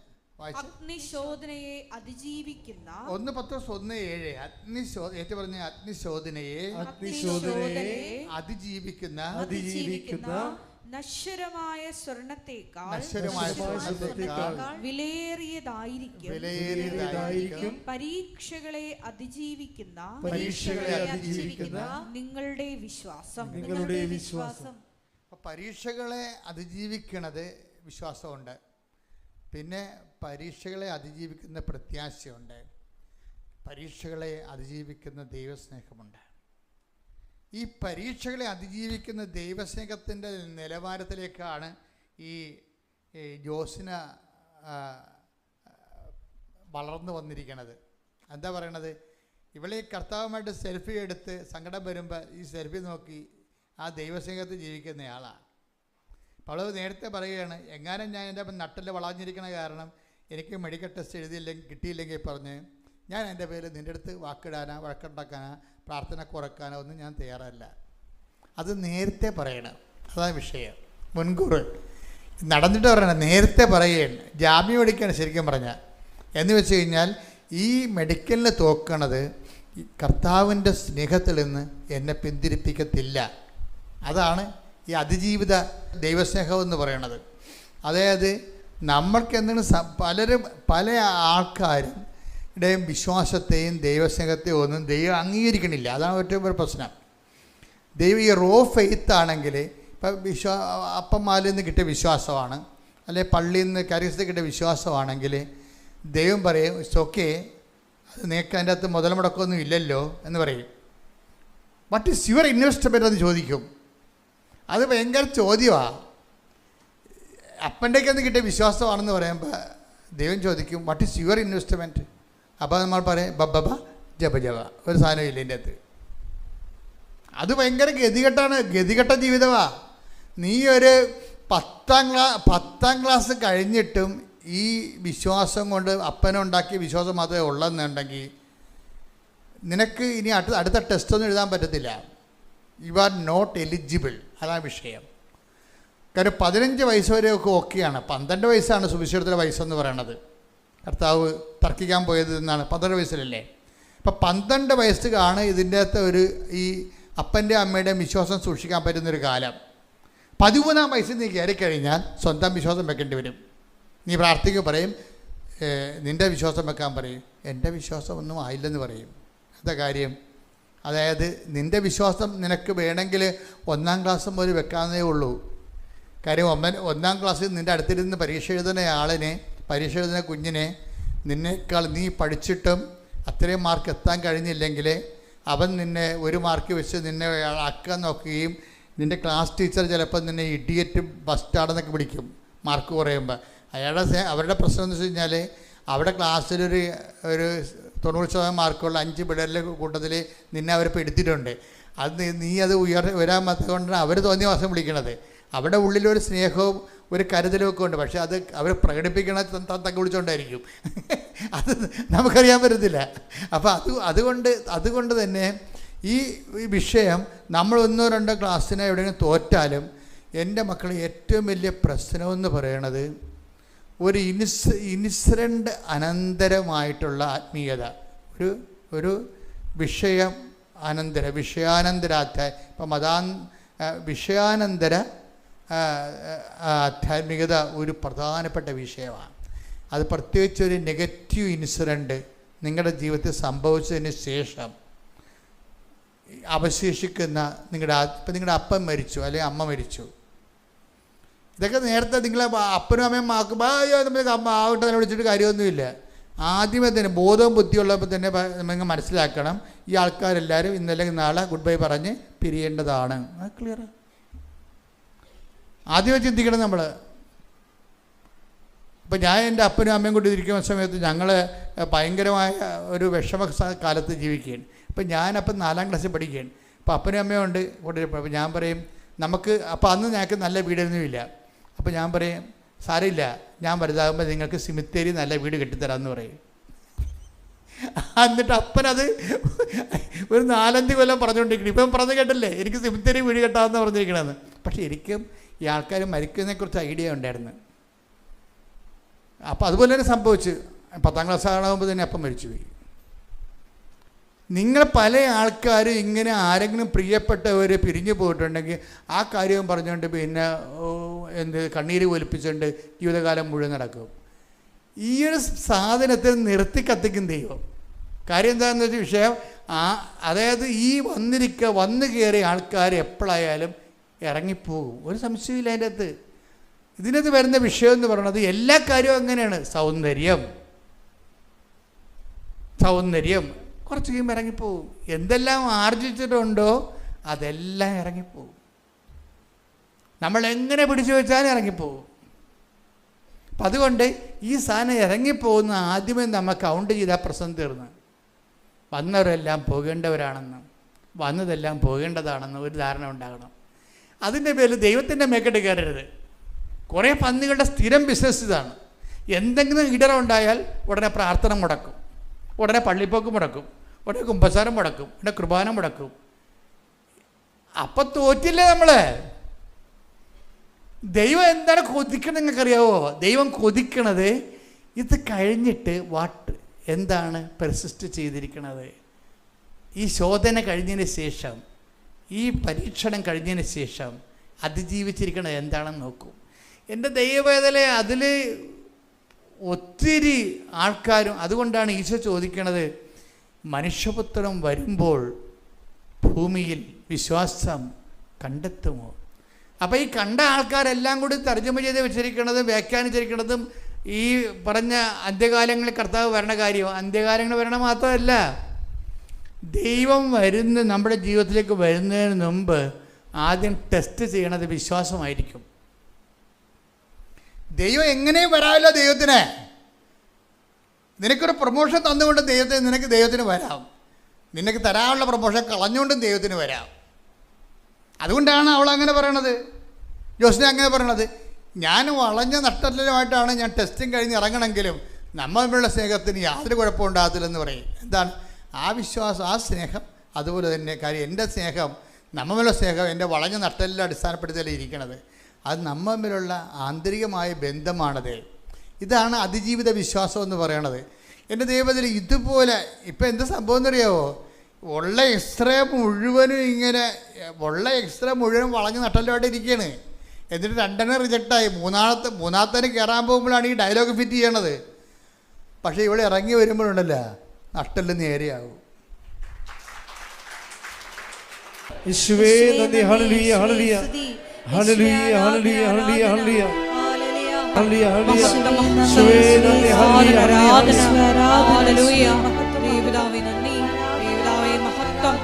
അഗ്നിശോധനയെ അതിജീവിക്കുന്ന. 1 പത്രോസ് 1:7. ഏറ്റു പറഞ്ഞ അഗ്നിശോധനയെ അതിജീവിക്കുന്ന നശ്വരമായ സ്വർണത്തേക്കാൾ വിലയേറിയതായിരിക്കും പരീക്ഷകളെ അതിജീവിക്കുന്ന നിങ്ങളുടെ വിശ്വാസം. പരീക്ഷകളെ അതിജീവിക്കണത് വിശ്വാസമുണ്ട്. പിന്നെ പരീക്ഷകളെ അതിജീവിക്കുന്ന പ്രത്യാശയുണ്ട്. പരീക്ഷകളെ അതിജീവിക്കുന്ന ദൈവസ്നേഹമുണ്ട്. ഈ പരീക്ഷകളെ അതിജീവിക്കുന്ന ദൈവസ്നേഹത്തിൻ്റെ നിലവാരത്തിലേക്കാണ് ഈ ജോസിന വളർന്നു വന്നിരിക്കുന്നത്. എന്താ പറയണത്? ഇവളെ കർത്താവുമായിട്ട് സെൽഫി എടുത്ത് സങ്കടം വരുമ്പോൾ ഈ സെൽഫി നോക്കി ആ ദൈവസ്നേഹത്തിൽ ജീവിക്കുന്നയാളാണ്. അപ്പോൾ അവൾ നേരത്തെ പറയുകയാണ്, എങ്ങാനും ഞാൻ എൻ്റെ നട്ടിൽ വളഞ്ഞിരിക്കണ കാരണം എനിക്ക് മെഡിക്കൽ ടെസ്റ്റ് കിട്ടിയില്ലെങ്കിൽ പറഞ്ഞ് ഞാൻ എൻ്റെ പേരിൽ നിൻ്റെ അടുത്ത് വാക്കിടാനോ വഴക്കുണ്ടാക്കാനോ പ്രാർത്ഥന കുറക്കാനോ ഒന്നും ഞാൻ തയ്യാറല്ല. അത് നേരത്തെ പറയണം. അതാണ് വിഷയം. മുൻകൂർ നടന്നിട്ട് പറയണം, നേരത്തെ പറയുകയാണ്. ജാമ്യം എടുക്കുകയാണ് ശരിക്കും പറഞ്ഞാൽ. എന്ന് വെച്ച് കഴിഞ്ഞാൽ ഈ മെഡിക്കലിന് തോക്കണത് കർത്താവിൻ്റെ സ്നേഹത്തിൽ നിന്ന് എന്നെ പിന്തിരിപ്പിക്കത്തില്ല. അതാണ് ഈ അതിജീവിത ദൈവസ്നേഹം എന്ന് പറയണത്. അതായത് നമ്മൾക്ക് എന്തെങ്കിലും പല ആൾക്കാരുടെയും വിശ്വാസത്തെയും ദൈവസ്നേഹത്തെയും ഒന്നും ദൈവം അംഗീകരിക്കണില്ല. അതാണ് ഏറ്റവും വലിയ പ്രശ്നം. ദൈവം ഈ റോ ഫെയ്ത്ത് ആണെങ്കിൽ, ഇപ്പം അപ്പന്മാരിൽ നിന്ന് കിട്ടിയ വിശ്വാസമാണ്, അല്ലെങ്കിൽ പള്ളിയിൽ നിന്ന് കരിസ്ത കിട്ടിയ വിശ്വാസമാണെങ്കിൽ ദൈവം പറയും ഇറ്റ്സ് ഓക്കെ, അത് നിങ്ങൾക്ക് അതിൻ്റെ അകത്ത് മുതൽ മുടക്കമൊന്നും ഇല്ലല്ലോ എന്ന് പറയും. വാട്ട് ഈസ് യുവർ ഇൻവെസ്റ്റ്മെൻ്റ് എന്ന് ചോദിക്കും. അത് ഭയങ്കര ചോദ്യമാണ്. അപ്പൻ്റെയൊക്കെ ഒന്ന് കിട്ടിയ വിശ്വാസമാണെന്ന് പറയുമ്പോൾ ദൈവം ചോദിക്കും വാട്ട് ഈസ് യുവർ ഇൻവെസ്റ്റ്മെൻറ്റ്. അപ്പോൾ നമ്മൾ പറയും ബബ ജപ ഒരു സാധനം ഇല്ല എൻ്റെ അകത്ത്. അത് ഭയങ്കര ഗതികെട്ട ജീവിതമാണ്. നീ ഒരു 10ാം ക്ലാസ് കഴിഞ്ഞിട്ടും ഈ വിശ്വാസം കൊണ്ട് അപ്പനുണ്ടാക്കിയ വിശ്വാസം മാത്രമേ ഉള്ളതെന്നുണ്ടെങ്കിൽ നിനക്ക് ഇനി അടുത്ത ടെസ്റ്റൊന്നും എഴുതാൻ പറ്റത്തില്ല. You are not eligible. അതാണ് വിഷയം. കാര്യം 15 വയസ്സ് വരെയൊക്കെ ഓക്കെയാണ്. 12 വയസ്സാണ് സുവിശേഷത്തിൻ്റെ വയസ്സെന്ന് പറയണത്. കർത്താവ് തർക്കിക്കാൻ പോയത് എന്നാണ് 12 വയസ്സിലല്ലേ. അപ്പം 12 വയസ്സാണ് ഇതിൻ്റെ അകത്ത് ഈ അപ്പൻ്റെ അമ്മയുടെയും വിശ്വാസം സൂക്ഷിക്കാൻ പറ്റുന്നൊരു കാലം. 13ാം വയസ്സിൽ നീ കയറിക്കഴിഞ്ഞാൽ സ്വന്തം വിശ്വാസം വെക്കേണ്ടി വരും. നീ പ്രാർത്ഥിക്കുക പറയും നിൻ്റെ വിശ്വാസം വെക്കാൻ പറയും. എൻ്റെ വിശ്വാസം ഒന്നും ആയില്ലെന്ന് പറയും. എന്താ കാര്യം? അതായത് നിൻ്റെ വിശ്വാസം നിനക്ക് വേണമെങ്കിൽ 1ാം ക്ലാസ് മുതൽ വെക്കാവുന്നേ ഉള്ളൂ. കാര്യം 1ാം ക്ലാസ്സിൽ നിൻ്റെ അടുത്തിരുന്ന് പരീക്ഷ എഴുതുന്ന കുഞ്ഞിനെ നിന്നേക്കാൾ നീ പഠിച്ചിട്ടും അത്രയും മാർക്ക് എത്താൻ കഴിഞ്ഞില്ലെങ്കിൽ അവൻ നിന്നെ 1 മാർക്ക് വെച്ച് നിന്നെ ആക്കാൻ നോക്കുകയും നിൻ്റെ ക്ലാസ് ടീച്ചർ ചിലപ്പോൾ നിന്നെ ഇഡിയറ്റ് ബസ്റ്റാർഡെന്നൊക്കെ വിളിക്കും മാർക്ക് കുറയുമ്പോൾ. അവരുടെ പ്രശ്നം എന്ന് വെച്ച് കഴിഞ്ഞാൽ അവിടെ ക്ലാസ്സിലൊരു 90% മാർക്കുള്ള 5 പിള്ളേരുടെ കൂട്ടത്തിൽ നിന്നെ അവരിപ്പോൾ എടുത്തിട്ടുണ്ട്. നീ അത് വരാൻ പറ്റുകൊണ്ടാണ് അവർ തോന്നിയ മാസം വിളിക്കണത്. അവിടെ ഉള്ളിലൊരു സ്നേഹവും ഒരു കരുതലുമൊക്കെ ഉണ്ട്. പക്ഷേ അത് അവർ പ്രകടിപ്പിക്കണ തക്ക വിളിച്ചുകൊണ്ടായിരിക്കും. അത് നമുക്കറിയാൻ പറ്റത്തില്ല. അപ്പോൾ അതുകൊണ്ട് തന്നെ ഈ വിഷയം നമ്മൾ 1-2 ക്ലാസ്സിനെ എവിടെയെങ്കിലും തോറ്റാലും എൻ്റെ മക്കൾ ഏറ്റവും വലിയ പ്രശ്നമെന്ന് പറയണത് ഒരു ഇൻസിഡൻ്റ് അനന്തരമായിട്ടുള്ള ആത്മീയത, ഒരു വിഷയാനന്തരാധ്യായം. ഇപ്പം വിഷയാനന്തര ആധ്യാത്മികത ഒരു പ്രധാനപ്പെട്ട വിഷയമാണ്. അത് പ്രത്യേകിച്ച് ഒരു നെഗറ്റീവ് ഇൻസിഡൻറ്റ് നിങ്ങളുടെ ജീവിതത്തിൽ സംഭവിച്ചതിന് ശേഷം അവശേഷിക്കുന്ന നിങ്ങളുടെ അപ്പൻ മരിച്ചു അല്ലെങ്കിൽ അമ്മ മരിച്ചു. ഇതൊക്കെ നേരത്തെ നിങ്ങളെ അപ്പനും അമ്മയും നമുക്ക് അമ്മ ആവട്ടെ തന്നെ വിളിച്ചിട്ട് കാര്യമൊന്നുമില്ല. ആദ്യമേ തന്നെ ബോധവും ബുദ്ധിയുള്ളപ്പോൾ തന്നെ നിങ്ങൾ മനസ്സിലാക്കണം ഈ ആൾക്കാരെല്ലാവരും ഇന്നല്ലെങ്കിൽ നാളെ ഗുഡ് ബൈ പറഞ്ഞ് പിരിയേണ്ടതാണ്. അത് ക്ലിയർ ആദ്യമേ ചിന്തിക്കണം നമ്മൾ. ഇപ്പം ഞാൻ എൻ്റെ അപ്പനും അമ്മയും കൂടി ഇരിക്കുന്ന സമയത്ത് ഞങ്ങൾ ഭയങ്കരമായ ഒരു വിഷമ കാലത്ത് ജീവിക്കുകയാണ്. അപ്പം ഞാനപ്പം 4ാം ക്ലാസ്സിൽ പഠിക്കുകയാണ്. അപ്പോൾ അപ്പനും അമ്മയും ഉണ്ട് കൂടെ. അപ്പോൾ ഞാൻ പറയും നമുക്ക് അപ്പോൾ അന്ന് ഞങ്ങൾക്ക് നല്ല വീടൊന്നുമില്ല. അപ്പോൾ ഞാൻ പറയും സാരമില്ല, ഞാൻ വലുതാകുമ്പോൾ നിങ്ങൾക്ക് സിമിത്തേരി നല്ല വീട് കെട്ടിത്തരാമെന്ന് പറയും. എന്നിട്ട് അപ്പനത് ഒരു 4-5 കൊല്ലം പറഞ്ഞുകൊണ്ടിരിക്കണം. ഇപ്പം പറഞ്ഞു കേട്ടല്ലേ എനിക്ക് സിമിത്തേരി വീട് കെട്ടാമെന്ന് പറഞ്ഞിരിക്കണമെന്ന്. പക്ഷേ എനിക്കും ഈ ആൾക്കാർ മരിക്കുന്നതിനെക്കുറിച്ച് ഐഡിയ ഉണ്ടായിരുന്നു. അപ്പോൾ അതുപോലെ തന്നെ സംഭവിച്ചു. 10ാം ക്ലാസ് ആകുമ്പോൾ തന്നെ അപ്പം മരിച്ചുപോയി. നിങ്ങൾ പല ആൾക്കാരും ഇങ്ങനെ ആരെങ്കിലും പ്രിയപ്പെട്ടവർ പിരിഞ്ഞു പോയിട്ടുണ്ടെങ്കിൽ ആ കാര്യവും പറഞ്ഞുകൊണ്ട് പിന്നെ കണ്ണീര് ഒലിപ്പിച്ചുകൊണ്ട് ജീവിതകാലം മുഴുവൻ നടക്കും. ഈ ഒരു സാധനത്തെ നിർത്തി കത്തിക്കും ദൈവം. കാര്യം എന്താണെന്ന് വെച്ചാൽ വിഷയം അതായത് ഈ വന്നു കയറിയ ആൾക്കാർ എപ്പോഴായാലും ഇറങ്ങിപ്പോകും. ഒരു സംശയമില്ല അതിൻ്റെ അകത്ത്. ഇതിനകത്ത് വരുന്ന വിഷയം എന്ന് പറയുന്നത് എല്ലാ കാര്യവും അങ്ങനെയാണ്. സൗന്ദര്യം കുറച്ച് കഴിയുമ്പോൾ ഇറങ്ങിപ്പോവും. എന്തെല്ലാം ആർജിച്ചിട്ടുണ്ടോ അതെല്ലാം ഇറങ്ങിപ്പോവും. നമ്മൾ എങ്ങനെ പിടിച്ചു വെച്ചാലും ഇറങ്ങിപ്പോവും. അപ്പം അതുകൊണ്ട് ഈ സാധനം ഇറങ്ങിപ്പോകുന്ന ആദ്യമേ നമ്മൾ കൗണ്ട് ചെയ്താൽ പ്രശ്നം തീർന്ന്. വന്നവരെല്ലാം പോകേണ്ടവരാണെന്നും വന്നതെല്ലാം പോകേണ്ടതാണെന്നും ഒരു ധാരണ ഉണ്ടാകണം. അതിൻ്റെ പേരിൽ ദൈവത്തിൻ്റെ മേക്കെട്ട് കയറരുത്. കുറേ പന്നികളുടെ സ്ഥിരം ബിസിനസ് ഇതാണ്. എന്തെങ്കിലും ഇടറുണ്ടായാൽ ഉടനെ പ്രാർത്ഥന മുടക്കും, ഉടനെ പള്ളിപ്പോക്ക് മുടക്കും, ഉടനെ കുമ്പസാരം മുടക്കും, ഉടനെ കുർബാന മുടക്കും. അപ്പം തോറ്റില്ലേ നമ്മൾ? ദൈവം എന്താണ് കൊതിക്കണത് നിങ്ങൾക്കറിയാവോ? ദൈവം കൊതിക്കണത് ഇത് കഴിഞ്ഞിട്ട് എന്താണ് പെർസിസ്റ്റ് ചെയ്തിരിക്കണത്. ഈ ശോധന കഴിഞ്ഞതിന് ശേഷം, ഈ പരീക്ഷണം കഴിഞ്ഞതിന് ശേഷം അതിജീവിച്ചിരിക്കണത് എന്താണെന്ന് നോക്കൂ. എൻ്റെ ദൈവവേദനയെ അതിൽ ഒത്തിരി ആൾക്കാരും, അതുകൊണ്ടാണ് ഈശോ ചോദിക്കണത്, മനുഷ്യപുത്രൻ വരുമ്പോൾ ഭൂമിയിൽ വിശ്വാസം കണ്ടെത്തുമോ? അപ്പോൾ ഈ കണ്ട ആൾക്കാരെല്ലാം കൂടി തർജ്ജമ ചെയ്ത് വെച്ചിരിക്കുന്നതും വ്യാഖ്യാനിച്ചിരിക്കുന്നതും ഈ പറഞ്ഞ അന്ത്യകാലങ്ങളിൽ കർത്താവ് വരണ കാര്യം, അന്ത്യകാലങ്ങൾ വരണം മാത്രമല്ല, ദൈവം നമ്മുടെ ജീവിതത്തിലേക്ക് വരുന്നതിന് മുമ്പ് ആദ്യം ടെസ്റ്റ് ചെയ്യണത് വിശ്വാസമായിരിക്കും. ദൈവം എങ്ങനെയും വരാമല്ലോ ദൈവത്തിന്. നിനക്കൊരു പ്രൊമോഷൻ തന്നുകൊണ്ട് ദൈവത്തിന് വരാം, നിനക്ക് തരാനുള്ള പ്രൊമോഷൻ കളഞ്ഞുകൊണ്ടും ദൈവത്തിന് വരാം. അതുകൊണ്ടാണ് അവൾ അങ്ങനെ പറയണത്, ജോസിനെ അങ്ങനെ പറയണത്. ഞാൻ വളഞ്ഞ നഷ്ടത്തിലുമായിട്ടാണ് ഞാൻ ടെസ്റ്റിംഗ് കഴിഞ്ഞ് ഇറങ്ങണമെങ്കിലും നമ്മളുള്ള സ്നേഹത്തിന് യാതൊരു കുഴപ്പമുണ്ടാകത്തില്ലെന്ന് പറയും. എന്താണ് ആ വിശ്വാസം, ആ സ്നേഹം? അതുപോലെ തന്നെ കാര്യം, എൻ്റെ സ്നേഹം, നമ്മളുള്ള സ്നേഹം എൻ്റെ വളഞ്ഞ നഷ്ടലിൽ അടിസ്ഥാനപ്പെടുത്തിയല്ലേ ഇരിക്കണത്. അത് നമ്മൾ തമ്മിലുള്ള ആന്തരികമായ ബന്ധമാണത്. ഇതാണ് അതിജീവിത വിശ്വാസം എന്ന് പറയണത്. എൻ്റെ ദൈവത്തിൽ ഇതുപോലെ ഇപ്പം എന്താ സംഭവം എന്നറിയാമോ? ഉള്ള എക്സ്റേ മുഴുവനും ഇങ്ങനെ വളഞ്ഞ് നട്ടലുമായിട്ട് ഇരിക്കുകയാണ്. എന്നിട്ട് 2 റിജക്റ്റായി. മൂന്നാമത്തെ കയറാൻ പോകുമ്പോഴാണ് ഈ ഡയലോഗ് ഫിറ്റ് ചെയ്യണത്. പക്ഷേ ഇവിടെ ഇറങ്ങി വരുമ്പോഴുണ്ടല്ലോ നട്ടല് നേരെയാകും. യേശുവേ നന്ദി. ഹല്ലേലൂയ ഹല്ലേലൂയ ഹല്ലേലൂയ ഹല്ലേലൂയ ഹല്ലേലൂയ ഹല്ലേലൂയ ഹല്ലേലൂയ ഹല്ലേലൂയ. യേശുവേ നന്ദി. ഹല്ലേലൂയ ഹല്ലേലൂയ. ദൈവപിതാവേ നന്ദി, ദൈവപിതാവേ മഹത്വം.